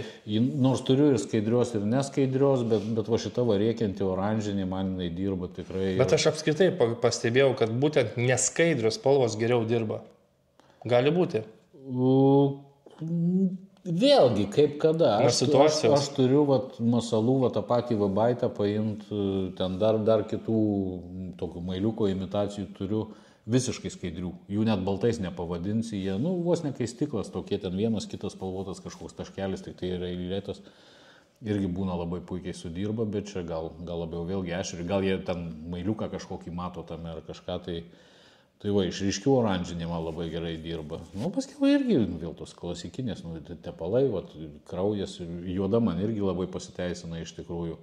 Nors turiu ir skaidrios, ir neskaidrios, bet šita rėkianti oranžinė man jinai dirba tikrai. Bet aš apskritai pastebėjau, kad būtent neskaidrios spalvos geriau dirba. Gali būti? Vėlgi, kaip kada. Aš turiu masalų, tą patį Vabaitą paimti, ten dar kitų tokių mailiuko imitacijų turiu visiškai skaidrių. Jų net baltais nepavadinsi, jie, vos ne kai stiklas, tokie ten vienas kitas spalvotas kažkoks taškelis, tik tai yra eilėtas. Irgi būna labai puikiai sudirba, bet čia gal labiau vėlgi ešerį, gal jie ten mailiuką kažkokį mato tame ar kažką tai. Tai iš ryškių oranžinė man labai gerai dirba. Paskiau irgi vėl tos klasikinės, tepalai, kraujas, juoda man irgi labai pasiteisina iš tikrųjų.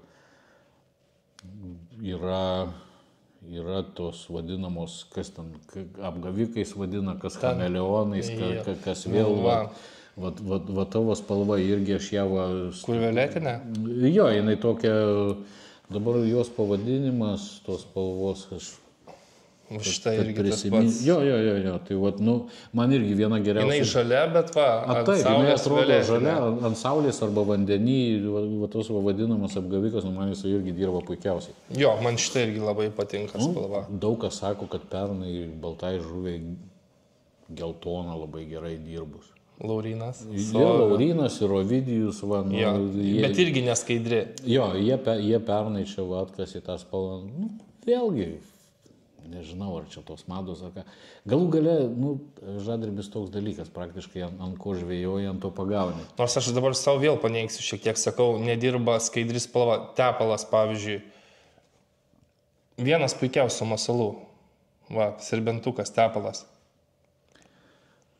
Yra tos vadinamos, kas ten apgavikais vadina, kas chameleonais, kas vėl, tavo spalva irgi aš ją Kur violetinė? Jo, jinai tokia, dabar jos pavadinimas, tos spalvos aš... Štai irgi tas pats. Jo, tai man irgi viena geriausia. Jinai žalia, bet ant taip, saulės atrodo žalia, ant saulės arba vandenį, tos vadinamas apgavikas, man jis irgi dirba puikiausiai. Jo, man štai irgi labai patinka spalva. Daug kas sako, kad pernai baltai žuviai geltona labai gerai dirbus. Laurinas. Jie Laurinas ir Ovidijus, va, nu, Jo, bet irgi neskaidri. Jo, jie pernai čia va atkasė tą spalvą. Nu, vėlgi, nežinau, ar čia tos mados ar ką. Galų gale, nu, žadrebis toks dalykas, praktiškai ant ko žvėjoja, ant to pagauni. Nors aš dabar savo vėl paneigsiu šiek tiek, sakau, nedirba skaidri spalva. Tepalas, pavyzdžiui, vienas puikiausių masalų. Va, serbentukas, tepalas.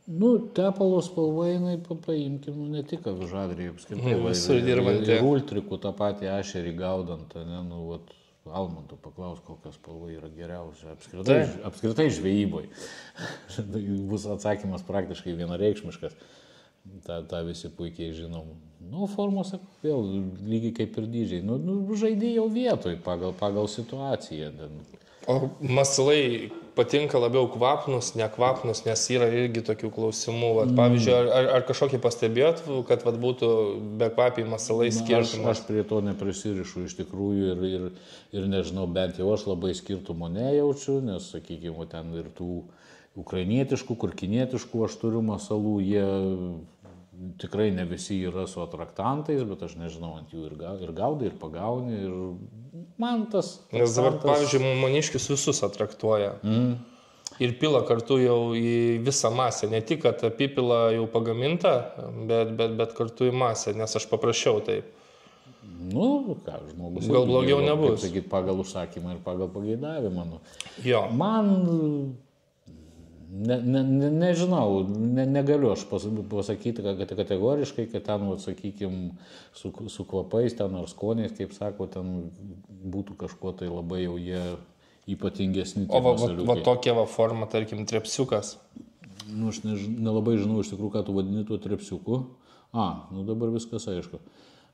Nu, tepalo spalva, jinai, paimkim, nu, ne tik avižadrį, apskritai. Visur dirbantį. Ir ultrikų tą patį ešerį gaudant, ne, nu, vat, Almanto paklaus, kokia spalva yra geriausia. Apskritai žvejyboj. Bus atsakymas praktiškai vienareikšmiškas. Ta visi puikiai žinom. Nu, formos, vėl, lygiai kaip ir dydžiai. Nu, žaidė jau vietoj pagal situaciją. O masalai patinka labiau kvapnus, nekvapnus, nes yra irgi tokių klausimų. Vat, pavyzdžiui, ar kažkokį pastebėjot, kad vat, būtų bekvapiai masalai skirtumas? Aš prie to neprisirišu iš tikrųjų ir nežinau, bent jau aš labai skirtumo nejaučiu, nes, sakykime, ten ir tų ukrainietiškų, kur kinietiškų aš turiu masalų, jie tikrai ne visi yra su atraktantais, bet aš nežinau, ant jų ir gaudai, ir pagauni, ir man tas... Nes dabar, pavyzdžiui, maniškius visus atraktuoja. Ir pila kartu jau į visą masę, ne tik, kad apipila jau pagaminta, bet kartu į masę, nes aš paprašiau taip. Nu, ką, žmogus... Gal blogiau nebus. Kaip sakyt, pagal užsakymą ir pagal pageidavimą. Nu. Jo. Man... Nežinau, negaliu aš pasakyti kategoriškai, kad ten, sakykime, su kvapais ten ar skoniais, kaip sako, ten būtų kažkuo tai labai jau jie ypatingesni. O va tokia va forma, tarkim, trepsiukas. Nu, aš nelabai žinau iš tikrųjų, ką tu vadini tuo trepsiuku. Nu dabar viskas aišku.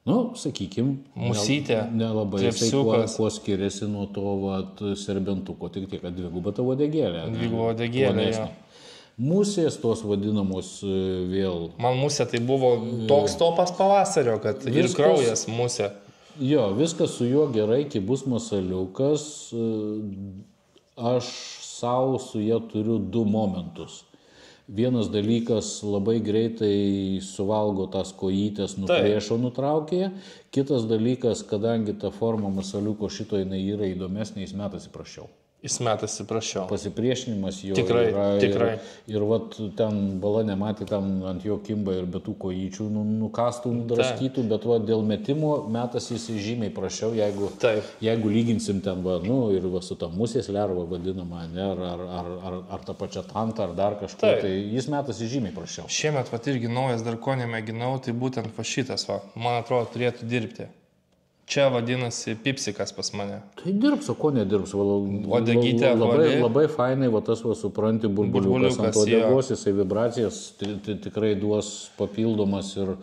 Nu, sakykime, musytė, nelabai trepsiukas. Kuo skiriasi nuo to vat, serbentuko, tik tiek, kad dviguba ta uodegėlė. Dviguba uodegėlė, jo. Musės tos vadinamos vėl. Man musė tai buvo toks topas pavasario, kad ir kraujas musė. Jo, viskas su juo gerai, kai bus masaliukas. Aš savo su jie turiu du momentus. Vienas dalykas labai greitai suvalgo tas kojytės, nuplėšo, nutraukė. Kitas dalykas, kadangi ta forma masaliuko šito jinai yra įdomesnė, jis metasi prašiau. Jis metasi prašiau. Pasipriešinimas jo tikrai, yra. Tikrai. Ir vat ten bala nematė, ten ant jo kimba ir be tų kojyčių nukastų, nudraskytų, bet va, dėl metimo metasi jis žymiai prašiau, jeigu lyginsim ten, va, nu, ir va, su ta musės lerva vadinama, ne, ar ta pačia tanta, ar dar kažko, tai jis metasi žymiai prašiau. Šiemet va, irgi naujas darkonė mėginau, tai būtent va šitas, va, man atrodo, turėtų dirbti. Čia vadinasi pipsikas pas mane. Tai dirbs, o ko nedirbs? Uodegytė labai fainai, va tas, va, supranti, burbuliukas ant uodegos, jisai vibracijas tikrai duos papildomas ir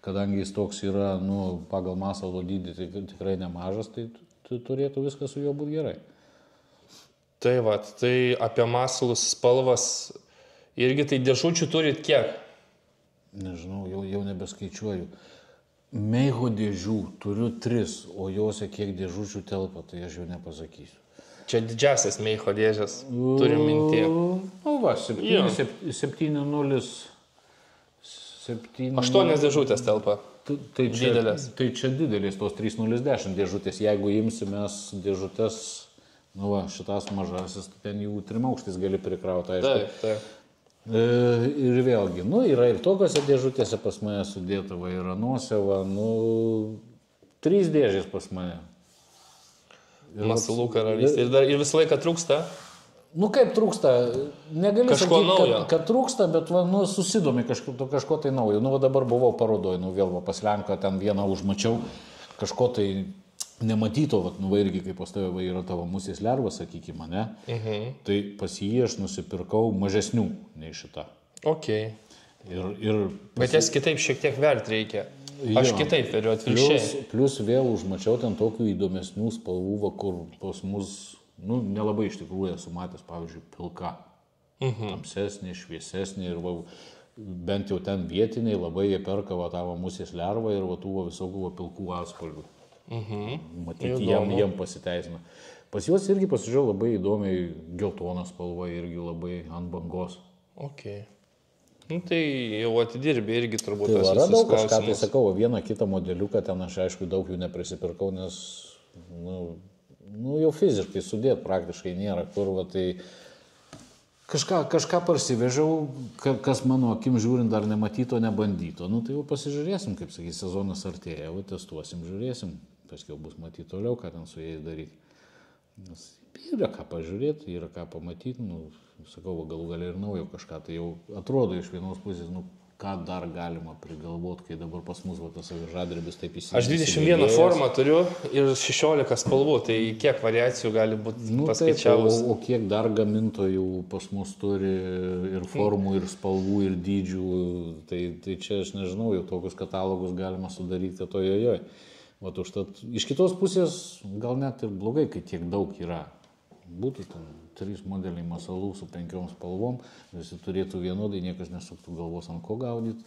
kadangi jis toks yra, nu, pagal masalo dydį tikrai nemažas, tai turėtų viskas su juo būti gerai. Tai va, tai apie masalus spalvas irgi tai dėžučių turit kiek? Nežinau, jau nebeskaičiuoju. Meiho dėžių turiu 3, o jose kiek dėžučių telpa, tai aš jau nepasakysiu. Čia didžiasias meiho dėžės, turim minti. Nu va, 7,0. 8 dėžutės telpa. Tai didelės. Tai čia didelės tos 3,010 dėžutės. Jeigu imsimės dėžutės, nu va, šitas mažasis, ten jų 3 aukštis gali prikrauti, aišku. Taip. Ir vėlgi, nu, yra ir tokiose dėžutėse pas mane sudėta, va, ir anuose, va, nu, 3 dėžės pas mane. Masalų karalystė. Ir visą laiką trūksta? Nu, kaip trūksta? Negali sakyti, kad trūksta, bet, va, nu, susidomi kažko tai naujo. Nu, va, dabar buvau parodoj, nu, vėl, va, pas Lenką ten vieną užmačiau, kažko tai nematyto, vat, nu, va, irgi kaip pas tave, va, yra tavo musės lerva, sakykime, ne? Tai pas jį aš nusipirkau mažesnių nei šitą. Ok. Ir bet jas kitaip šiek tiek vert reikia. Aš kitaip veriu atvirkščiai. Plus vėl užmačiau ten tokių įdomesnių spalvų, va, kur pas mus, nu, nelabai iš tikrųjų esu matęs, pavyzdžiui, pilka. Tamsesnė, šviesesnė ir va, bent jau ten vietiniai labai jie perka va, tavo musės lervą ir va, tų va, visokių va, pilkų atspalvių. Matyti, jiem pasiteisina. Pas juos irgi pasižiūrėjau labai įdomiai, geltona spalva irgi labai ant bangos. Ok. Nu, tai jau atidirbi irgi turbūt. Tai tas radau visus kažką, tai klausimus. sakau, vieną kitą modeliuką, ten aš aišku daug jų neprisipirkau, nes jau fiziškai sudėt praktiškai nėra kur, va, tai kažką parsivežiau, kas mano akim žiūrint dar nematyto, nebandyto. Nu, tai jau pasižiūrėsim, kaip sakys, sezonas artėja, jau testuosim, žiūrėsim, paskui bus matyti toliau, ką ten su jais daryti. Nes yra ką pažiūrėti, yra ką pamatyti, sakau, galų galia ir naujo kažką, tai jau atrodo iš vienos pusės, ką dar galima prigalvoti, kai dabar pas mus tas avižadrebis taip įsivaizduoja. Aš 21 formą turiu ir 16 spalvų, tai kiek variacijų gali būti paskaičiavus? O kiek dar gamintojų pas mus turi ir formų, ir spalvų, ir dydžių, tai čia aš nežinau, jau tokius katalogus galima sudaryti, kad ojojoj. Vat užtat, iš kitos pusės gal net ir blogai, kai tiek daug yra. Būtų ten 3 modeliai masalų su 5 spalvom, visi turėtų vienodai, niekas nesuktų galvos ant ko gaudyti,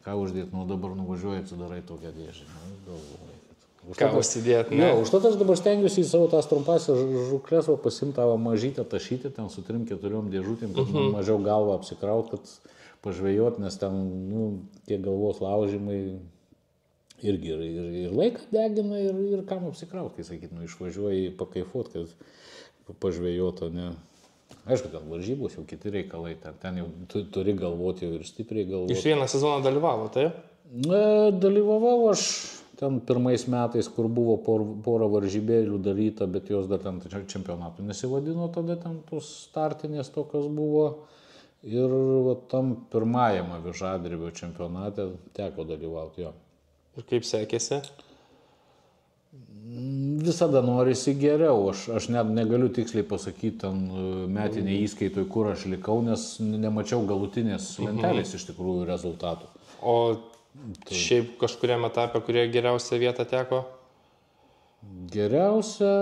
ką uždėti, dabar nuvažiuoji, atsidarai tokią dėžę. Ką užsidėti, ne? Užtat aš dabar stengiuosi į savo tas trumpasias žuklės pasimti tavo mažytę tašytę, ten su 3-4 dėžutėm, kad mažiau galvą apsikraut, kad pažvejot, nes ten tie galvos laužimai irgi ir laiką degina, ir kam apsikraut, kai sakyt, išvažiuoji pakaifuot, kad pažvėjoto, ne. Aišku, ten varžybos jau kiti reikalai, ten jau turi galvoti, jau ir stipriai galvoti. Iš vieną sezoną dalyvavo, tai? Dalyvavau aš ten pirmais metais, kur buvo porą varžybėlių daryta, bet jos dar ten čempionatų nesivadino, tada ten tos startinės tokios buvo. Ir tam pirmajam avižadrebio čempionate teko dalyvauti jo. Ir kaip sekėsi? Visada norisi geriau, aš net negaliu tiksliai pasakyti ten metinė įskaitoj, kur aš likau, nes nemačiau galutinės lentelės iš tikrųjų rezultatų. O šiaip kažkuriam etapė, kurie geriausia vieta teko? Geriausia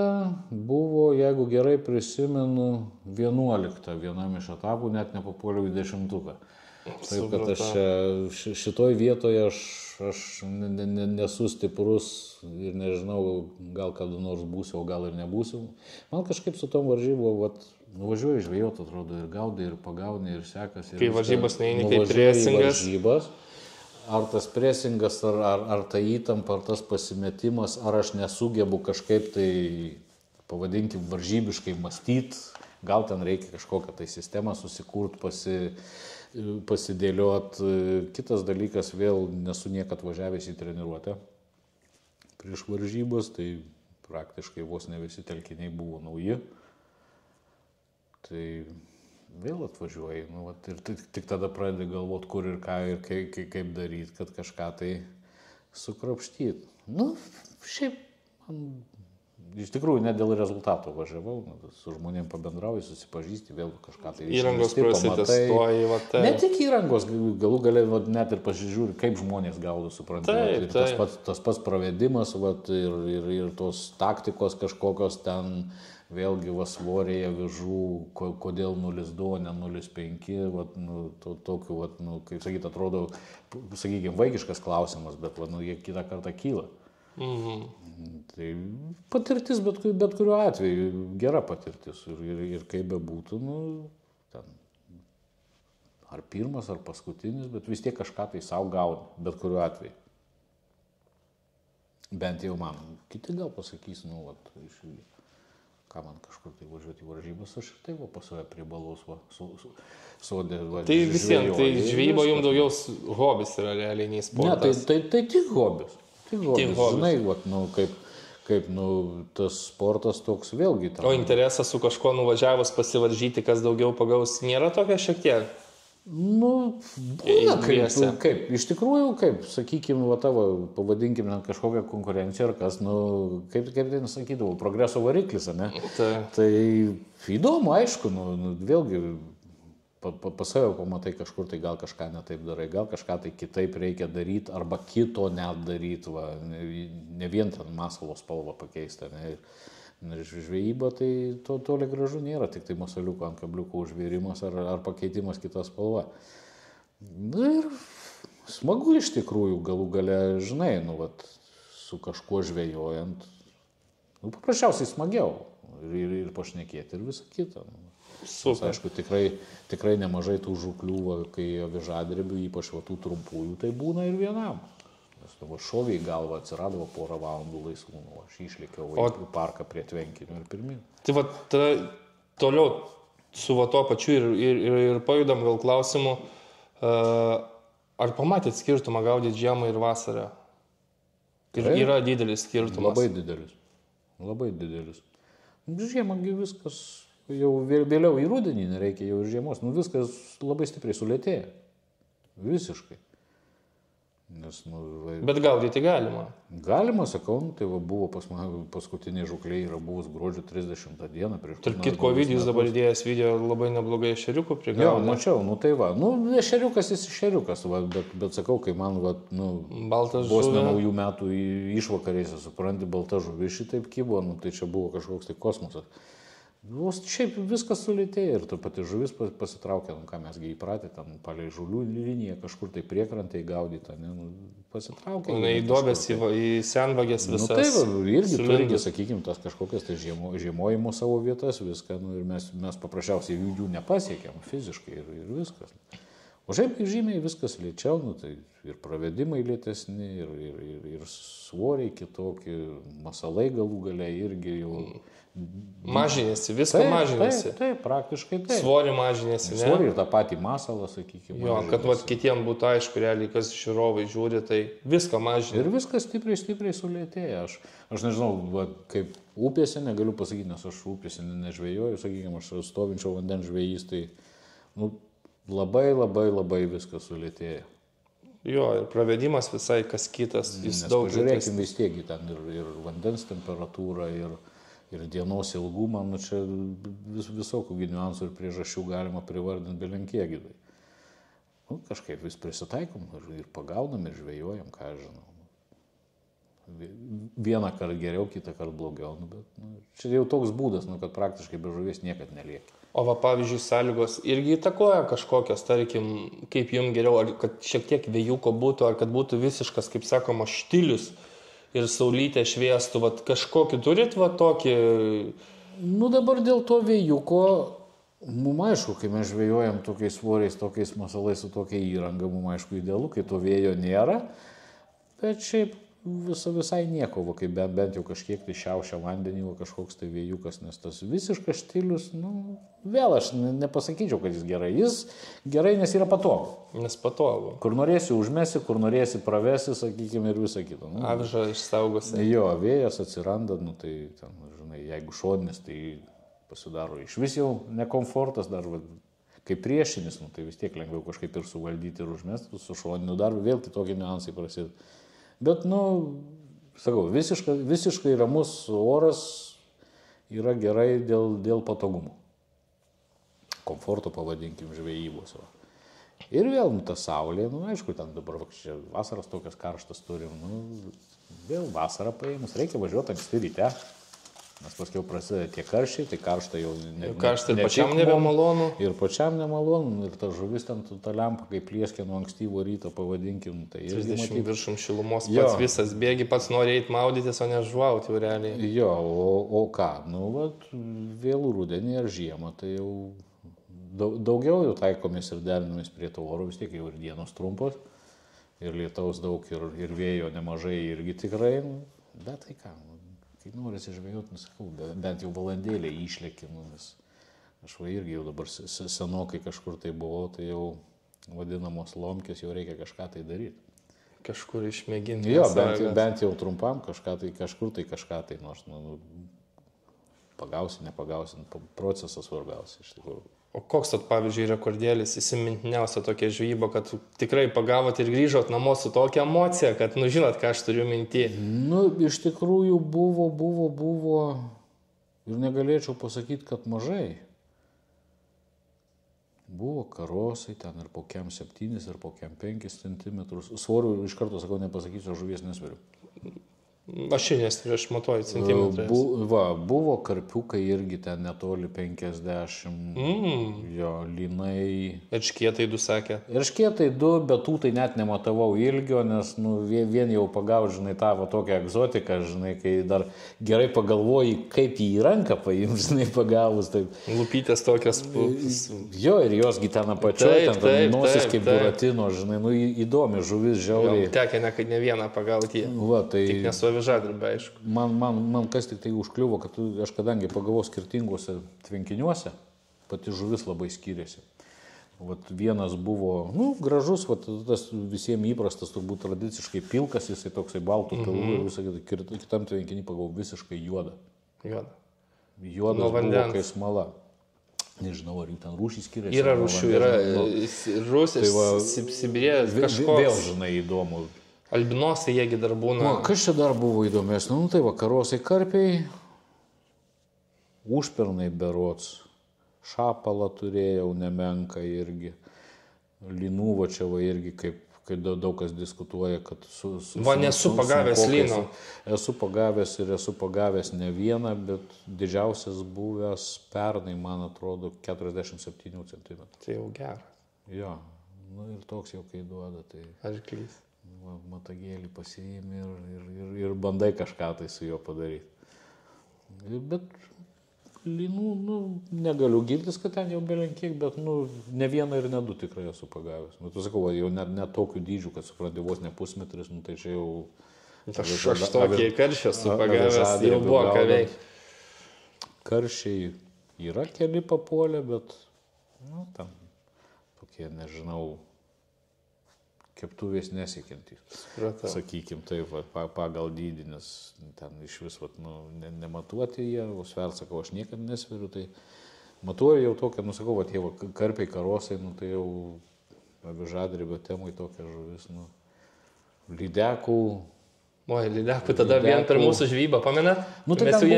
buvo, jeigu gerai prisimenu, 11 vienam iš etapų, net nepapuoliau į 10-uką. Taip, kad aš šitoj vietoje aš nesu stiprus ir nežinau, gal kada nors būsiu, o gal ir nebūsiu. Man kažkaip su tom varžybom, nuvažiuoji žvejot, atrodo, ir gaudai, ir pagauni, ir sekasi. Kai varžybos neini, kaip presingas. Ar tas presingas, ar ta įtampa, ar tas pasimetimas, ar aš nesugebu kažkaip tai, pavadinkim, varžybiškai mąstyti, gal ten reikia kažkokią tai sistemą susikurt, pasidėliot. Kitas dalykas, vėl nesu niekad važiavęs į treniruotę prieš varžybas, tai praktiškai vos ne visi telkiniai buvo nauji. Tai vėl atvažiuoji, ir tik tada pradedi galvoti, kur ir ką ir kaip daryti, kad kažką tai sukrapštyti. Šiaip iš tikrųjų ne dėl rezultato važiavau, su žmonėm pabendrauji, susipažįsti, vėl kažką tai įrangos prasitestuoji, Ne tik įrangos, galų gale net ir pasižiūri, kaip žmonės gaudo, suprantate. Tas pats pravedimas, ir tos taktikos kažkokios ten, vėlgi svorėje avižų, kodėl 0,2, ne 0,5, tokių, kaip sakyt, atrodo, sakykime, vaikiškas klausimas, bet jie kitą kartą kyla. Tai patirtis bet kuriuo atveju, gera patirtis ir kaip bebūtų, ar pirmas, ar paskutinis, bet vis tiek kažką tai savo gauni, bet kuriuo atveju. Bent jau man, kiti gal pasakys, ką man kažkur tai važiuoti į varžybas, aš ir taip pas save prie balos sodė. Tai visiems, tai žvejyba jums daugiau hobis yra realiai nei sportas. Ne, tai tik hobis. Žinai, kaip tas sportas toks vėlgi. O interesas su kažkuo nuvažiavus pasivaržyti, kas daugiau pagaus, nėra tokio šiek tiek? Būna kaip, iš tikrųjų, sakykime, pavadinkime kažkokią konkurenciją ar kas, kaip ten sakydavau, progreso variklis, ne? Tai įdomu, aišku, vėlgi, pas save pamatai kažkur, tai gal kažką netaip darai, gal kažką tai kitaip reikia daryti, arba kito net daryti, ne vien ten masalo spalvą pakeisti, ne? Žvejyba tai toli gražu nėra, tik tai masaliuko ant kabliuko užvėrimas ar pakeitimas kita spalva. Ir smagu iš tikrųjų, galų gale, žinai, su kažkuo žvejojant, paprasčiausiai smagiau ir pašnekėti ir visą kitą. Super. Aišku, tikrai nemažai tų žuklių, kai avižadrebių, ypač tų trumpųjų, tai būna ir vienam. Nes šoviai galva atsirado porą valandų laisvų, aš išlėkiau į parką prie tvenkinio ir pirmin. Tai toliau su to pačiu ir pajudam gal klausimu, ar pamatėt skirtumą gaudyti žiemą ir vasarą? Ir yra didelis skirtumas. Labai didelis. Žiemągi viskas, jau vėliau į rudenį nereikia jau ir žiemos, viskas labai stipriai sulėtėja. Visiškai. Nes, Bet gaudyti galima. Galima, sakau, tai buvo pas mane paskutiniai žukliai yra buvus gruodžio 30 dieną. Tarp kitko Ovidijus dabar įdėjęs video labai neblogai ešeriukų prigaudė. Jo, mačiau, tai va. Ešeriukas jis ešeriukas, bet sakau, kai man, baltas vos ne naujų metų išvakarėse, supranti, balta žuvis šitaip kybo, tai čia buvo kažkoks tai kosmosas. Šiaip viskas sulėtėja ir ta pati žuvis pasitraukia, ką mesgi įpratę, ten palei žulių liniją kažkur tai priekrantėj gaudyti, pasitraukia. Į duobės, į senvagės visas. Tai irgi turi, sakykime, tas kažkokias tai žiemojimo savo vietas, viską, ir mes paprasčiausiai jų nepasiekėm fiziškai ir viskas. O šiaip žymiai viskas lėčiau, tai ir pravedimai lėtesni, ir svoriai kitokie, masalai galų gale irgi jau... Mažinėsi, viską mažinėsi. Taip, praktiškai taip. Svorį mažinėsi, ne? Svorį ir tą patį masalą, sakykime. Jo, kad kitiem būtų aišku, realiai, kas žiūrovai žiūri, tai viską mažinė. Ir viskas stipriai sulėtėja. Aš nežinau, kaip upėse, negaliu pasakyti, nes aš upėse nežvėjoju, sakykime, aš stovinčio vandens žvėjys, tai labai viskas sulėtėja. Jo, ir pravedimas visai kas kitas. Nes pažiūrėkime vis tiek ten ir vandens temperatūra, ir dienos ilgumą, čia visokių niuansų ir priežasčių galima privardinti belenkiekį. Kažkaip vis prisitaikom ir pagaunam ir žvejojam, ką aš žinau. Vieną kartą geriau, kitą kartą blogiau, bet čia jau toks būdas, kad praktiškai be žuvies niekad nelieka. O pavyzdžiui, sąlygos irgi įtakoja kažkokios, tarkim, kaip jums geriau, ar kad šiek tiek vėjuko būtų, ar kad būtų visiškas, kaip sakoma, štilius ir saulytė šviestų, kažkokį turit tokį? Dabar dėl to vėjuko, mums aišku, kai mes žvejojam tokiais svoriais, tokiais masalais, su tokia įranga, mums aišku idealu, kai to vėjo nėra, bet šiaip visai nieko, kai bent jau kažkiek tai šiaušia vandenį, kažkoks tai vėjukas, nes tas visiškas štilius, vėl aš nepasakyčiau, kad jis gerai. Jis gerai, nes yra patogu. Nes patogu. Kur norėsi užmesi, kur norėsi pravesi, sakykime, ir visą kitą. Aviža išsaugosi. Jo, vėjas atsiranda, tai ten, žinai, jeigu šoninis, tai pasidaro iš vis jau nekomfortas, dar kaip priešinis, tai vis tiek lengviau kažkaip ir suvaldyti ir užmesti, su šoniniu dar vėl kitokie niuansai prasideda. Bet, sakau, visiškai ramus oras yra gerai dėl patogumo. Komforto, pavadinkim, žvejybos. Ir vėl, ta saulė, aišku, ten dabar čia vasaras tokias karštas turim, vėl vasarą paėmus, reikia važiuoti anksti ryte. Nes paskiau prasideda tie karščiai, tai karšta jau karšta ir pačiam nebemalonu. Ir pačiam nemalonu, ir ta žuvis ten, ta lempa, kaip plieskė nuo ankstyvo ryto, pavadinkim. Tai 30 viršum šilumos, pats visas bėgi, pats nori eiti maudytis, o ne žuauti jau realiai. Jo, o ką, vėlų rudenį ar žiemą, tai jau daugiau jau taikomės ir derinamės prie to oro, vis tiek jau ir dienos trumpos, ir lietaus daug, ir vėjo nemažai irgi tikrai, bet tai ką, kai norisi žvejoti, sakau, bent jau valandėlę išlėki, nes aš irgi jau dabar senokai kažkur tai buvau, tai jau vadinamos lomkės, jau reikia kažką tai daryti. Kažkur išmėginti. Jo, bent jau trumpam kažką tai, nors pagausi, nepagausi, procesas svarbiausia iš tikrųjų. O koks, pavyzdžiui, rekordėlis įsimintiniausia tokia žvejyba, kad tikrai pagavot ir grįžot namo su tokia emocija, kad, žinot, ką aš turiu minty? Iš tikrųjų buvo ir negalėčiau pasakyti, kad mažai. Buvo karosai ten ir po kem 7 ir po kem 5 cm. Svorių iš karto, sakau, nepasakysiu, žuvies nesveriu. Ašinės, tai aš matuoju centimetrais. Buvo karpiukai irgi ten netoli 50, jo, lynai. Erškėtai du sakė. Erškėtai du, bet tų tai net nematavau ilgio, nes vien jau pagauti, žinai, tavo tokią egzotiką, žinai, kai dar gerai pagalvoji, kaip jį į ranką paims, žinai, pagavus. Taip. Lupytės tokios. Jo, ir josgi ten apačioje, ten nosis kaip buratino, žinai, įdomi žuvis, žiauriai. Tekė ne vieną pagauti jį. Tai... Tik nesu avižadrebė, aišku. Man kas tik tai užkliuvo, kad aš kadangi pagavau skirtinguose tvenkiniuose, pati žuvis labai skiriasi. Vienas buvo, gražus, tas visiems įprastas, turbūt tradiciškai pilkas, jisai toksai baltų pilvų ir visą kitą. Kitam tvenkinį pagavau visiškai juodą. Juodas buvo kai smala. Nežinau, ar jų ten rūšys skiriasi. Yra rūšių, yra rūšys, Sibirės, kažkoks. Vėl, žinai, įdomu. Albinosai jiegi dar būna. Kas čia dar buvo įdomesnė? Tai karosai karpiai, užpernai berots, šapalą turėjau nemenką irgi, lynų čia irgi, kaip daug kas diskutuoja, kad nesu pagavęs lyno. Esu pagavęs ne vieną, bet didžiausias buvęs pernai, man atrodo, 47 cm. Tai jau geras. Jo, ir toks jau kai duoda. Tai... Arklys. Matagėlį pasiimi ir bandai kažką tai su juo padaryti. Bet lynų, negaliu girtis, kad ten jau belenkiek, bet ne vieną ir ne du tikrai esu pagavęs. Tu sakau, jau net tokių dydžių, kad supranti vos ne pusmetris, tai čia jau... Aš tokį karšį esu pagavęs, jau buvo ką veikti. Karšiai yra keli papuolę, bet ten tokie, nežinau, keptuvės nesiekiantys. Sakykim, taip, pagal dydį, nes ten iš vis nematuoti jie, o svert, sakau, aš niekada nesveriu, tai matuoju jau tokią, sakau, tie karpiai, karosai, tai jau avižadrebio temai tokia žuvis, lydekų. Lydekų tada vien per mūsų žvybą, pamena? Mes jau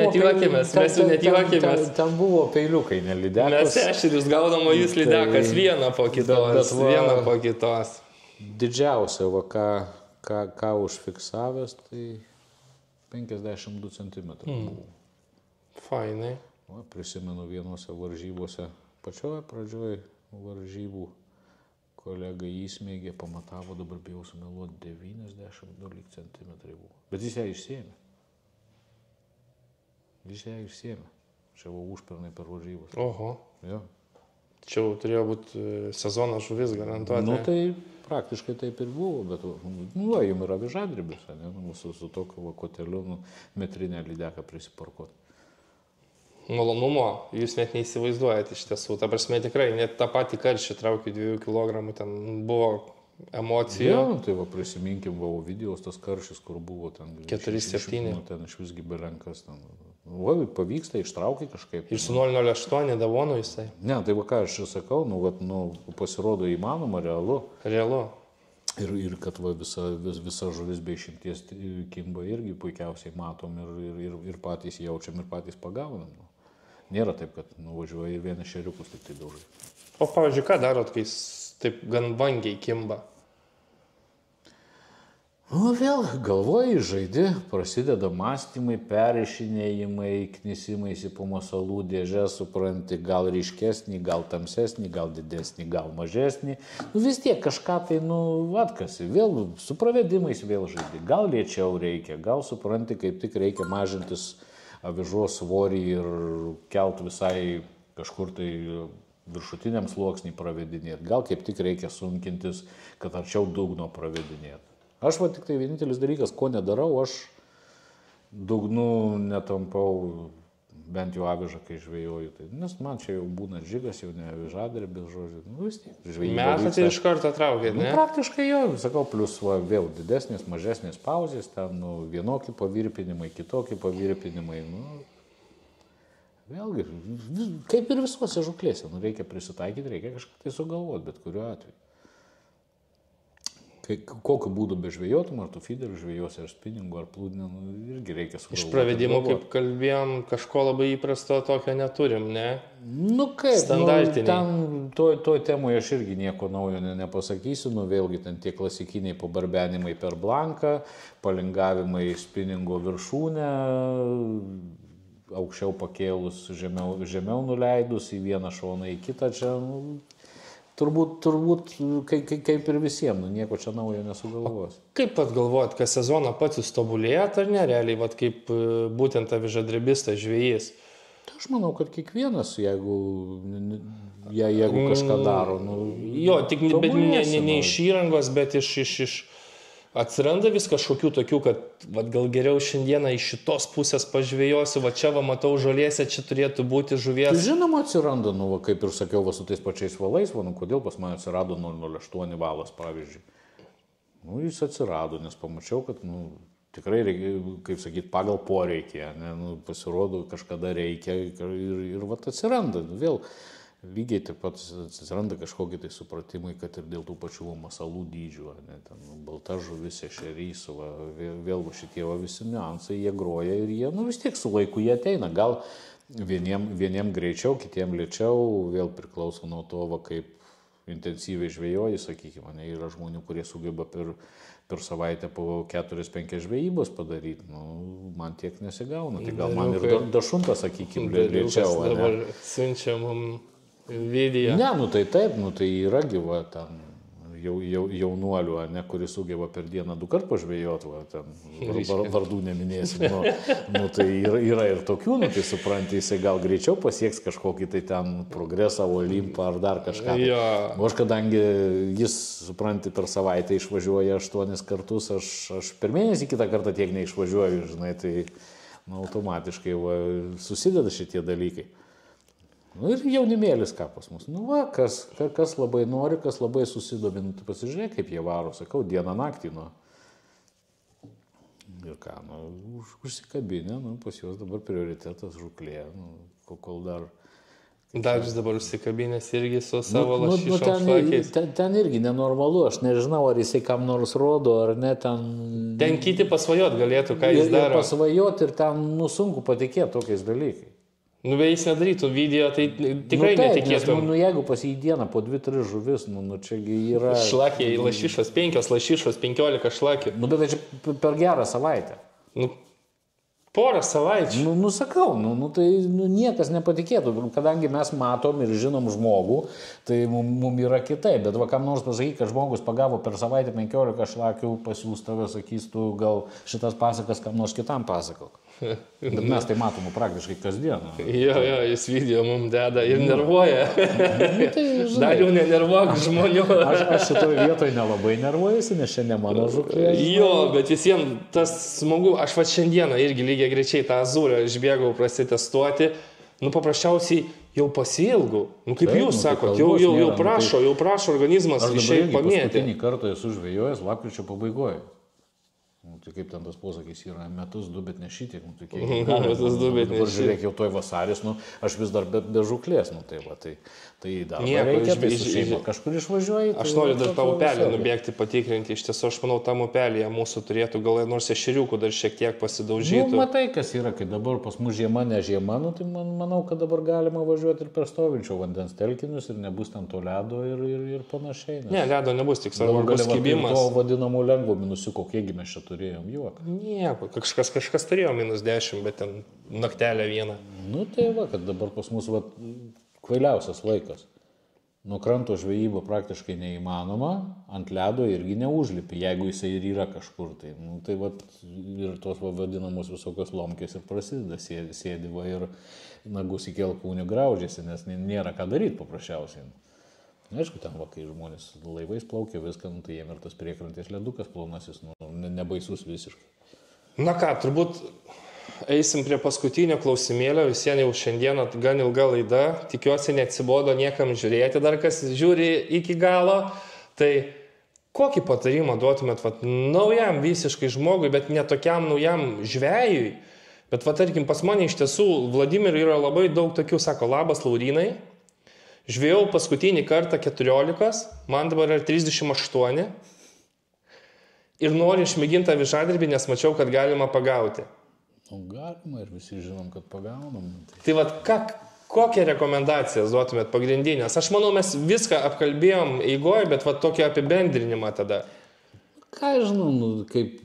net juokėmės. Ten buvo peiliukai, ne lydekas. Mes ešerius gaudom, o jūs lydekas vieną po kitos. Didžiausia, ką užfiksavęs, tai 52 cm. Fainai. Prisimenu vienose varžybose, pačioje pradžioje varžybų, kolega įsmeigė, pamatavo, dabar bijau sumeluoti, 92 cm buvo. Bet jis ją išsėmė. Čia buvo užpernai per varžybos. Oho. Jo. Čia turėjo būti sezono žuvis garantuoti. Tai praktiškai taip ir buvo, bet jums yra avižadrebis, su tokiu koteliu metrinę lydeką prisiparkuoti. Malonumo jūs net neįsivaizduojate iš tiesų. Ta prasme tikrai, net tą patį karšį traukiu 2 kg, ten buvo emocijų. Jo, tai prisiminkim, buvo videos tas karšis, kur buvo ten 4-7. Ten iš visgi belenkas. Pavyksta, ištraukia kažkaip. Ir su 0,08 davonu jisai. Ne, tai ką aš sakau, pasirodo įmanoma, realu. Ir kad visa žuvis be išimties kimba irgi puikiausiai matom ir patys jaučiam ir patys pagaunam. Nėra taip, kad nuvažiuoja ir vieną šeriukus tik tai daužai. O pavyzdžiui, ką darot, kai taip gan vangiai kimba? Vėl galvoji, žaidi, prasideda mąstymai, perrišinėjimai, knisimaisi po masalų dėžę, supranti, gal ryškesnį, gal tamsesnį, gal didesnį, gal mažesnį. Vis tiek kažką tai, atkasi, vėl su pravedimais vėl žaidi. Gal lėčiau reikia, gal supranti, kaip tik reikia mažintis avižos svorį ir kelt visai kažkur tai viršutiniam sluoksnį pravedinėti. Gal kaip tik reikia sunkintis, kad arčiau dugno pravedinėti. Aš tik tai vienintelis dalykas, ko nedarau, aš dugnu netampau bent jau avižą, kai žvejoju. Tai, nes man čia jau būna žygas, jau ne avižadrebis, žodžiu. Vis tiek žvejyba. Metai iš karto traukėt, ne? Praktiškai jo, sakau, plus vėl didesnės, mažesnės pauzės, ten vienokie pavirpinimai, kitokie pavirpinimai. Vėlgi, kaip ir visuose žuklėse, reikia prisitaikyti, reikia kažką tai sugalvoti, bet kuriuo atveju. Kokiu būdu bežvėjotum, ar tu feederį žvėjosi, ar spinningu, ar plūdinę, irgi reikia sugalvoti. Iš pravedimų, kaip kalbėjom, kažko labai įprasto tokio neturim, ne? Kaip, standartiniai. Ten toj temoje aš irgi nieko naujo nepasakysiu, vėlgi ten tie klasikiniai pabarbenimai per blanką, palingavimai spinningo viršūnę, aukščiau pakėlus, žemiau nuleidus, į vieną šoną, į kitą čia, turbūt kaip ir visiems, nieko čia naujo nesugalvos. Kaip pat galvojat, kas sezoną pats jūs tobulėjat ar ne, realiai, kaip būtent avižadrebistas žvejys? Aš manau, kad kiekvienas, jeigu kažką daro. Jo, tik ne iš įrangos, bet iš atsiranda vis kažkokių tokių, kad gal geriau šiandieną iš šitos pusės pažvėjosiu, čia matau žolėse, čia turėtų būti žuvies. Tai žinoma atsiranda, kaip ir sakiau, su tais pačiais valais, kodėl pas mane atsirado 008 valas, pavyzdžiui. Jis atsirado, nes pamačiau, kad tikrai reikia, kaip sakyti, pagal poreikį, pasirodo, kažkada reikia ir atsiranda. Vėl lygiai taip pat atsiranda kažkokie tai supratimai, kad ir dėl tų pačių masalų dydžių, balta žuvis, ešerys, vėl šitie visi niuansai, jie groja ir jie, vis tiek su laiku jie ateina. Gal vieniem greičiau, kitiem lėčiau, vėl priklauso nuo to, kaip intensyviai žvejoji, sakykime, yra žmonių, kurie sugeba per savaitę po 4-5 žvejybos padaryti, man tiek nesigauna, tai gal man ir dašuntas, sakykime, lėčiau. Dabar siunčia mums video. Ne, tai taip, tai yra gyva ten jaunuolių, kuris sugeba per dieną 2 kartus pažvejoti, vardų neminėsim. Tai yra ir tokių, tai supranti, jisai gal greičiau pasieks kažkokį tai ten progresą, olimpą ar dar kažką. O aš kadangi jis, supranti, per savaitę išvažiuoja 8 kartus, aš per mėnesį kitą kartą tiek neišvažiuoju, žinai, tai automatiškai susideda šitie dalykai. Ir jaunimėlis ką pas mus. Kas labai nori, kas labai susidomi, tai pasižiūrėk, kaip jie varo, sakau, dieną naktį. Ir ką, užsikabinę, pas juos dabar prioritetas žuklė, kol dar... Dar vis dabar užsikabinęs irgi su savo lašišom šlakiais. Ten irgi nenormalu, aš nežinau, ar jisai kam nors rodo, ar ne ten... Ten kiti pasvajot galėtų, ką jis daro. Pasvajot ir ten sunku patikėti tokiais dalykais. Bet jis nedarytų video, tai tikrai netikėtum. Jeigu pas jį dieną po 2-3 žuvis, čiagi yra... Šlakiai, lašišos, 5 lašišos, 15 šlakių. Bet čia per gerą savaitę. Porą savaičių. Sakau, tai niekas nepatikėtų, kadangi mes matom ir žinom žmogų, tai mums yra kitaip, bet kam nors pasakyti, kad žmogus pagavo per savaitę 15 šlakių, pasiūs tave, sakys, tu gal šitas pasakas kam nors kitam pasakok. Bet mes tai matom praktiškai kasdieną. Jo, jis video mums deda ir nervuoja. Dar jau nenervuok žmonių. Aš šitoje vietoje nelabai nervuojuosi, nes šiandien mano žuklė. Jo, bet visiems tas smagu, aš šiandieną irgi lygiai greičiai tą azūrę išbėgau prasitestuoti, paprasčiausiai jau pasiilgau. Kaip jūs sakot, jau prašo organizmas išėjti pamėti. Paskutinį kartą esu žvejojęs lapkričio pabaigoje. Tai kaip ten tas posakis yra, metus 2, bet ne šitiek. Metus 2, bet ne šitiek. Žiūrėk, jau toj vasaris, aš vis dar be žuklės, tai dar reikia, tai su šeima kažkur išvažiuoji. Aš noriu dar tą upelį nubėgti, patikrinti, iš tiesų aš manau, tam upelėje mūsų turėtų gal nors ešeriukų dar šiek tiek pasidaužytų. Matai, kas yra, kai dabar pas mus žiema, ne žiema, tai manau, kad dabar galima važiuoti ir per stovinčio vandens telkinius ir nebus ten to ledo ir panašiai. Ne, ledo nebus, tik svarbu bus kibimas. To vadinamų lengvo minusiuko, kiekgi mes čia turėjom juoką. Nieko, kažkas turėjo -10, bet ten naktelę vieną. Tai kad dabar pas mus kvailiausias laikas. Nuo kranto žvejyba praktiškai neįmanoma, ant ledo irgi neužlipi, jeigu jisai ir yra kažkur. Tai ir tos vadinamos visokios lomkės ir prasideda, sėdi ir nagus į kelkūnį graužiasi, nes nėra ką daryti paprasčiausiai. Aišku, ten kai žmonės laivais plaukia viską, tai jiem ir tas priekrantės ledukas plonasis, nebaisus visiškai. Na ką, turbūt eisim prie paskutinio klausimėlio, visiems jau šiandieną gan ilga laida, tikiuosi neatsibodo niekam žiūrėti, dar kas žiūri iki galo, tai kokį patarimą duotumėt naujam visiškai žmogui, bet ne tokiam naujam žvejui, bet tarkim pas mane iš tiesų Vladimirui yra labai daug tokių, sako, labas Laurynai, žvejau paskutinį kartą 14, man dabar yra 38, ir noriu išmėginti avižadrebį, nes mačiau, kad galima pagauti. Nu, galima ir visi žinom, kad pagaunam. Tai vat, kokią rekomendaciją duotumėt pagrindinės? Aš manau, mes viską apkalbėjom eigoje, bet vat tokį apibendrinimą tada. Ką žinau, nu, kaip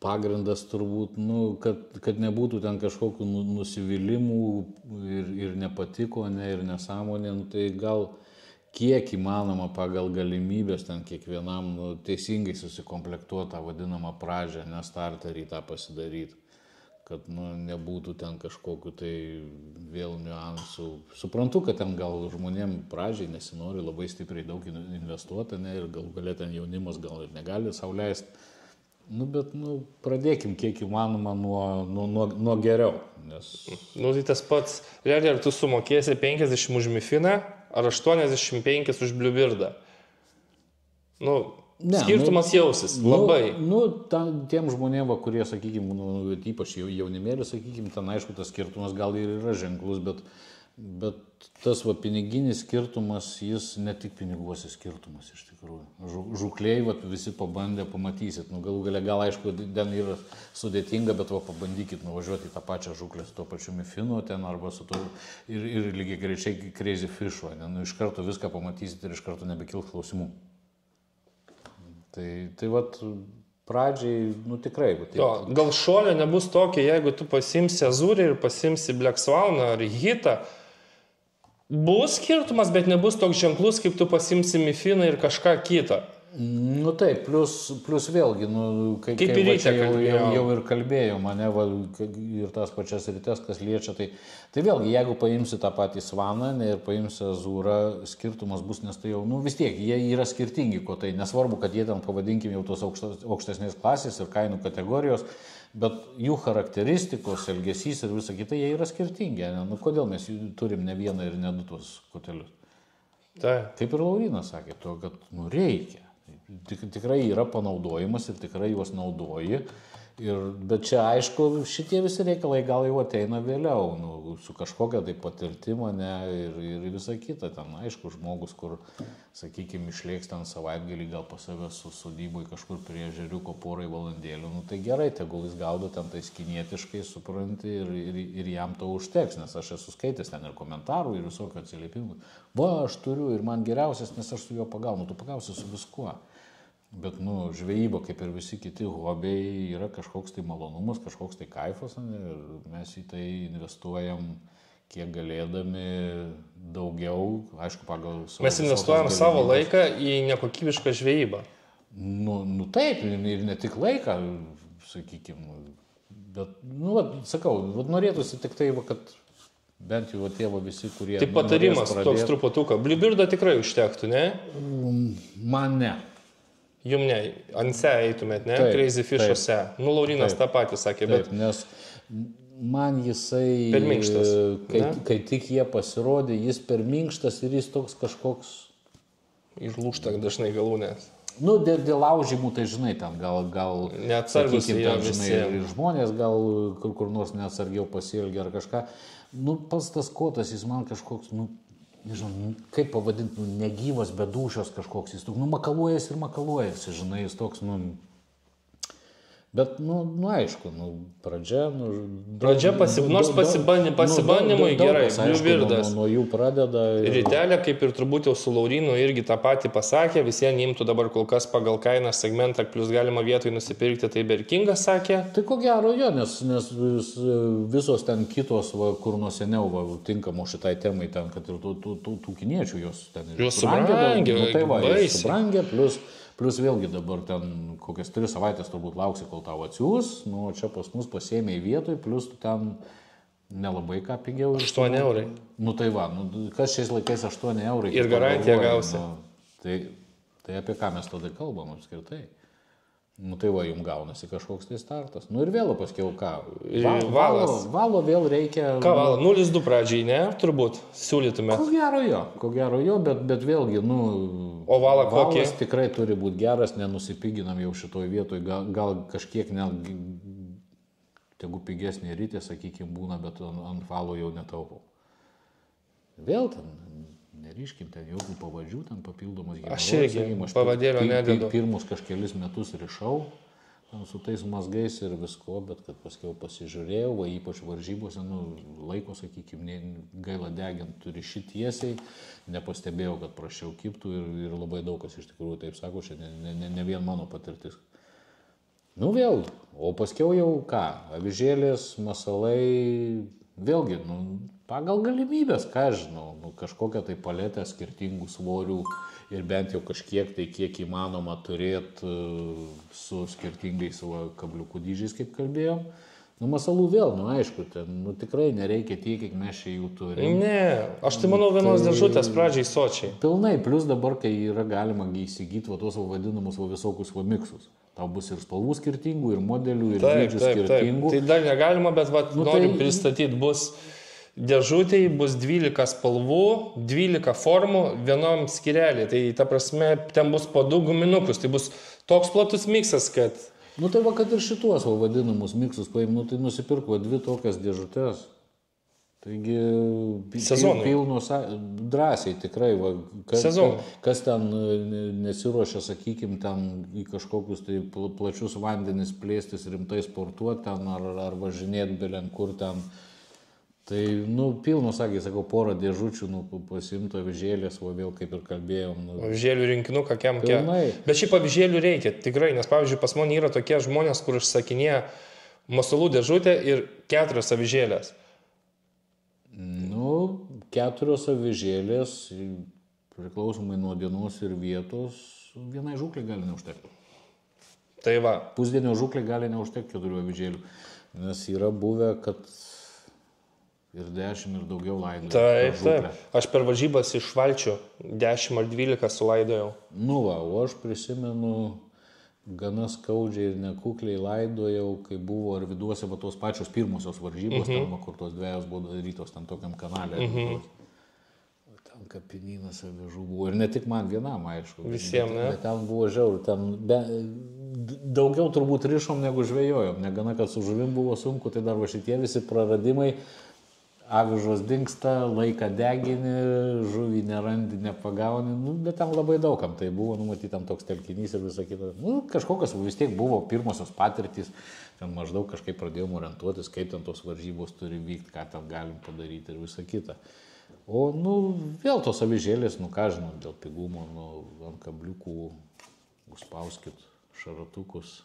pagrindas turbūt, nu, kad nebūtų ten kažkokių nusivylimų ir nepatiko, ne, ir nesąmonė, nu, tai gal kiek įmanoma pagal galimybės ten kiekvienam teisingai susikomplektuoti tą vadinamą pradžią, ne starterį tą pasidaryti, kad nebūtų ten kažkokiu tai vėl niuansų. Suprantu, kad ten gal žmonėm pradžiai nesinori labai stipriai daug investuoti, ne, ir gal galia ten jaunimas gal ir negali sau leisti. Bet pradėkim kiek įmanoma nuo geriau. Nes... Tai tas pats, ar tu sumokėsi 50 už Mifiną, ar 85 už Bluebirdą. Skirtumas jausis labai. Tiem žmonėm, kurie, sakykime, ypač jaunimėlį, sakykime, ten aišku, tas skirtumas gal ir yra ženklus, bet tas piniginis skirtumas, jis ne tik piniguose skirtumas iš tikrųjų. Žukliai visi pabandė, pamatysit. Galų gale, gal aišku, ten yra sudėtinga, bet pabandykit nuvažiuoti į tą pačią žuklę su tuo pačiu Mifinu ten arba su tuo ir lygiai greičiai Crazy Fishu. Iš karto viską pamatysit ir iš karto nebekils klausimų. Tai pradžiai, tikrai. Gal šuolio nebus tokia, jeigu tu pasimsi Azurį ir pasimsi Black Swan ar Hitą, bus skirtumas, bet nebus toks ženklus, kaip tu pasimsi Mifiną ir kažką kitą. Taip, plus vėlgi, kaip jau ir kalbėjau mane ir tas pačias rytes, kas liečia, tai vėlgi, jeigu paimsi tą patį Svaną ir paimsi Azūrą, skirtumas bus, nes tai jau, vis tiek, jie yra skirtingi, ko tai nesvarbu, kad jie ten, pavadinkim, jau tos aukštesnės klasės ir kainų kategorijos, bet jų charakteristikos, elgesys ir visa kita, jie yra skirtingi. Kodėl mes turim ne vieną ir ne du tuos kotelius? Kaip ir Laurynas sakė, kad reikia. Tikrai yra panaudojimas ir tikrai juos naudoji. Bet čia, aišku, šitie visi reikalai gal jau ateina vėliau, su kažkokia tai patirtima, ne, ir visa kita. Ten, aišku, žmogus, kur, sakykime, išlėks ten savaitgalį gal pas save su sodybai kažkur prie ežeriuko porai valandėlių, tai gerai, tegul jis gaudo ten tais kinietiškai, supranti, ir jam to užteks, nes aš esu skaitęs ten ir komentarų, ir visokio atsiliepimų. Aš turiu ir man geriausias, nes aš su juo pagaunu, tu pagausi su viskuo. Bet, žvejyba, kaip ir visi kiti hobiai, yra kažkoks tai malonumas, kažkoks tai kaifas, ir mes į tai investuojam kiek galėdami daugiau, aišku, pagal savo... Mes investuojam savo laiką į nekokybišką žvejybą. Taip, ir ne tik laiką, sakykime, bet, sakau, norėtųsi tik tai, kad bent jau tėvo visi, kurie... Tai patarimas toks truputuką. Bluebirdą tikrai užtektų, ne? Man ne. Jum ne, ant se eitumėt, ne? Taip, Crazy Fisho se. Laurinas tą patį sakė, bet... Taip, nes man jisai... Per minkštas. Kai tik jie pasirodė, jis per minkštas ir jis toks kažkoks... Išlūžta dažnai galūnės. Dėl laužymų, tai žinai, ten gal neatsargus jie visi. Ir žmonės gal kur nors neatsargiau pasielgia ar kažką. Pats tas kotas, jis man kažkoks, nežinau, kaip pavadinti, negyvas, bedūšios kažkoks, jis toks, makaluojasi, žinai, jis toks, bet, aišku, pradžia, nors pasibandymui gerai, Bluebirdas. Nuo jų pradeda. Rytelė, kaip ir turbūt jau su Laurinu irgi tą patį pasakė, visiems imtų dabar kol kas pagal kainą segmentą, plus galima vietoj nusipirkti, tai Berkingas sakė. Tai ko gero jo, nes visos ten kitos, kur nuo seniau tinkamo šitai temai, ten, kad ir tų kiniečių jos ten ir subrangė, Plus vėlgi dabar ten kokias 3 savaitės turbūt lauksi, kol tau atsiūs, čia pas mus pasėmė į vietoj, plus tu ten nelabai ką pigiau. 8 eurai. Tai va, kas šiais laikais 8 eurai. Ir garantiją gausi. Tai apie ką mes tada kalbam apskritai? Tai va, jums gaunasi kažkoks tai startas. Ir vėl paskiau ką? Valo vėl reikia... Ką valo? 0,2 pradžiai, ne? Turbūt siūlytume. Ko gero jo, bet vėlgi, O valą kokį? Valas tikrai turi būti geras, nenusipiginam jau šitoj vietoj, gal kažkiek tegu pigesnė rytė, sakykime, būna, bet ant valo jau netaupau. Vėl ten... Neryškim, ten jokių pavadžių, ten papildomas gyvenimo. Aš irgi pavadėlio nededu. Pirmus kažkelis metus rišau. su tais mazgais ir visko, bet kad paskiau pasižiūrėjau, va, ypač varžybose, laiko, sakykime, gaila degint turi šitiesiai, nepastebėjau, kad prašiau kiptų ir labai daug kas iš tikrųjų taip sako, čia ne vien mano patirtis. Vėl, o paskiau jau ką, avižėlės, masalai, vėlgi, pagal galimybės, ką žinau, kažkokią tai paletę skirtingų svorių ir bent jau kažkiek tai kiek įmanoma turėti su skirtingais kabliukų dydžiais, kaip kalbėjom. Masalų vėl, aišku, ten, tikrai nereikia tiek, kiek mes čia jų turime. Ne, aš tai manau vienos dėžutės pradžiai sočiai. Pilnai, plus dabar, kai yra galima įsigyti tuos vadinamus visokius miksus. Tau bus ir spalvų skirtingų, ir modelių, ir dydžių skirtingų. Tai dar negalima, bet noriu pristatyti, bus dėžutėj, bus 12 spalvų, 12 formų vienom skirelį. Tai ta prasme, ten bus po 2 guminukus. Tai bus toks platus miksas, kad... Tai va, kad ir šituos vadinamus miksus paim, tai nusipirko 2 tokias dėžutės. Taigi, pilnos, drąsiai tikrai, va, kas ten nesiruošia, sakykime, ten į kažkokius tai plačius vandenis plėstis, rimtai sportuoti ten, ar važinėti belen kur ten. Tai, pilno, sakau, porą dėžučių, pasimto avižėlės, va vėl kaip ir kalbėjom. Avižėlių rinkinuką kiek. Bet šiaip avižėlių reikia, tikrai, nes, pavyzdžiui, pas mane yra tokie žmonės, kur užsakinėja masalų dėžutę ir 4 avižėlės. 4 avižėlės, priklausomai nuo dienos ir vietos, vienai žūklė gali neužtekti. Tai va. Pusdienio žūklė gali neužtekti 4 avižėlių, nes yra buvę, kad ir 10 ir daugiau laidojau. Taip. Aš per varžybas iš valčių 10 ar 12 sulaidojau. O aš prisimenu, gana skaudžiai ir nekukliai laidojau, kai buvo Arvyduose tos pačios pirmosios varžybos, ten, kur tos dvejos buvo darytos ten tokiam kanalė. Ten kapinynas avižų buvo. Ir ne tik man vienam, aišku. Visiems, ne? Bet ten buvo žiauru. Daugiau turbūt rišom negu žvejojom. Negana, kad su žuvim buvo sunku, tai dar va šitie visi praradimai. Avižos dingsta, laiką degini, žuvį nerandi, nepagauni, bet ten labai daugam tai buvo, matyti tam toks telkinys ir visą kitą. Kažkokios vis tiek buvo pirmosios patirtys, ten maždaug kažkaip pradėjom orientuotis, kaip ten tos varžybos turi vykti, ką ten galim padaryti ir visą kitą. O, vėl tos avižėlės, ką žinau, dėl pigumo, ant kabliukų, užspauskit šaratukus.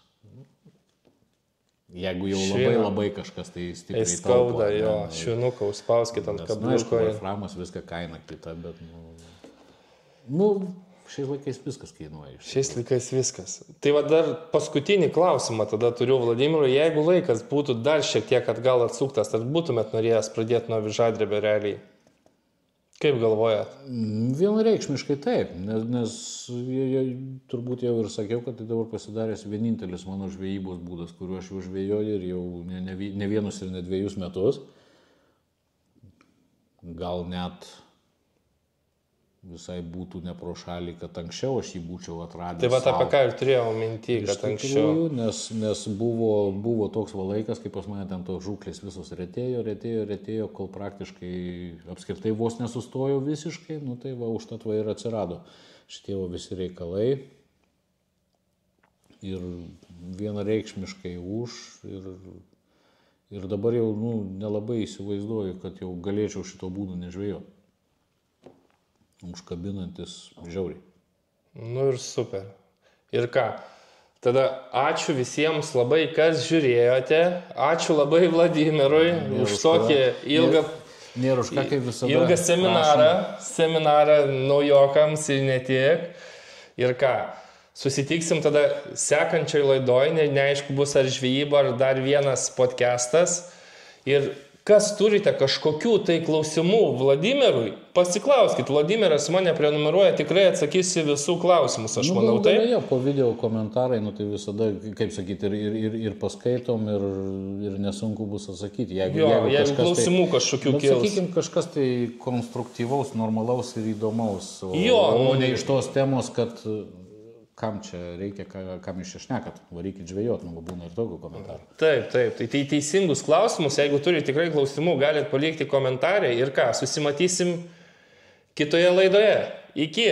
Jeigu jau labai kažkas tai stipriai skauda, jo, švinuką užspauskit ant kabliuko. Aišku, framas viską kaina kita, bet, šiais laikais viskas kainuoja. Šiais laikais viskas. Tai va dar paskutinį klausimą tada turiu, Vladimirui, jeigu laikas būtų dar šiek tiek atgal atsuktas, ar būtumėt norėjęs pradėti nuo avižadrebio realiai? Kaip galvojat? Vienareikšmiškai taip, nes turbūt jau ir sakiau, kad tai dabar pasidaręs vienintelis mano žvejybos būdas, kuriuo aš jau žvejoju ir jau ne vienus ir ne 2 metus. Gal net visai būtų ne pro šalį, kad anksčiau aš jį būčiau atradęs. Tai va apie ką ir turėjau minti, kad anksčiau. Nes buvo toks laikas, kai pas mane ten tos žūklės visos retėjo, kol praktiškai apskritai vos nesustojo visiškai, tai va užtat va ir atsirado šitie visi reikalai. Ir vienareikšmiškai ir dabar jau nelabai įsivaizduoju, kad jau galėčiau šito būdo nežvejoti. Užkabinantis žiauriai. Ir super. Ir ką? Tada ačiū visiems labai, kas žiūrėjote. Ačiū labai Vladimirui už tokį ilgą seminarą naujokams ir ne tiek. Ir ką? Susitiksim tada sekančioj laidoj, neaišku bus ar žvejyba, ar dar vienas podcastas. Ir kas turite kažkokių tai klausimų Vladimirui, pasiklauskit. Vladimiras mane prenumeruoja, tikrai atsakysi visų klausimus, aš manau. Tai po video komentarai, tai visada, kaip sakyti, ir paskaitom, ir nesunku bus atsakyti. Jeigu klausimų kažkokių kils. Sakykime, kažkas tai konstruktyvaus, normalaus ir įdomaus. O ne iš tos temos, kad kam čia reikia, kam iš čia šnekat, varykit žvejot, būna ir tokių komentarų. Taip. Tai teisingus klausimus, jeigu turite tikrai klausimų, galite palikti komentarą ir ką, susimatysim kitoje laidoje. Iki.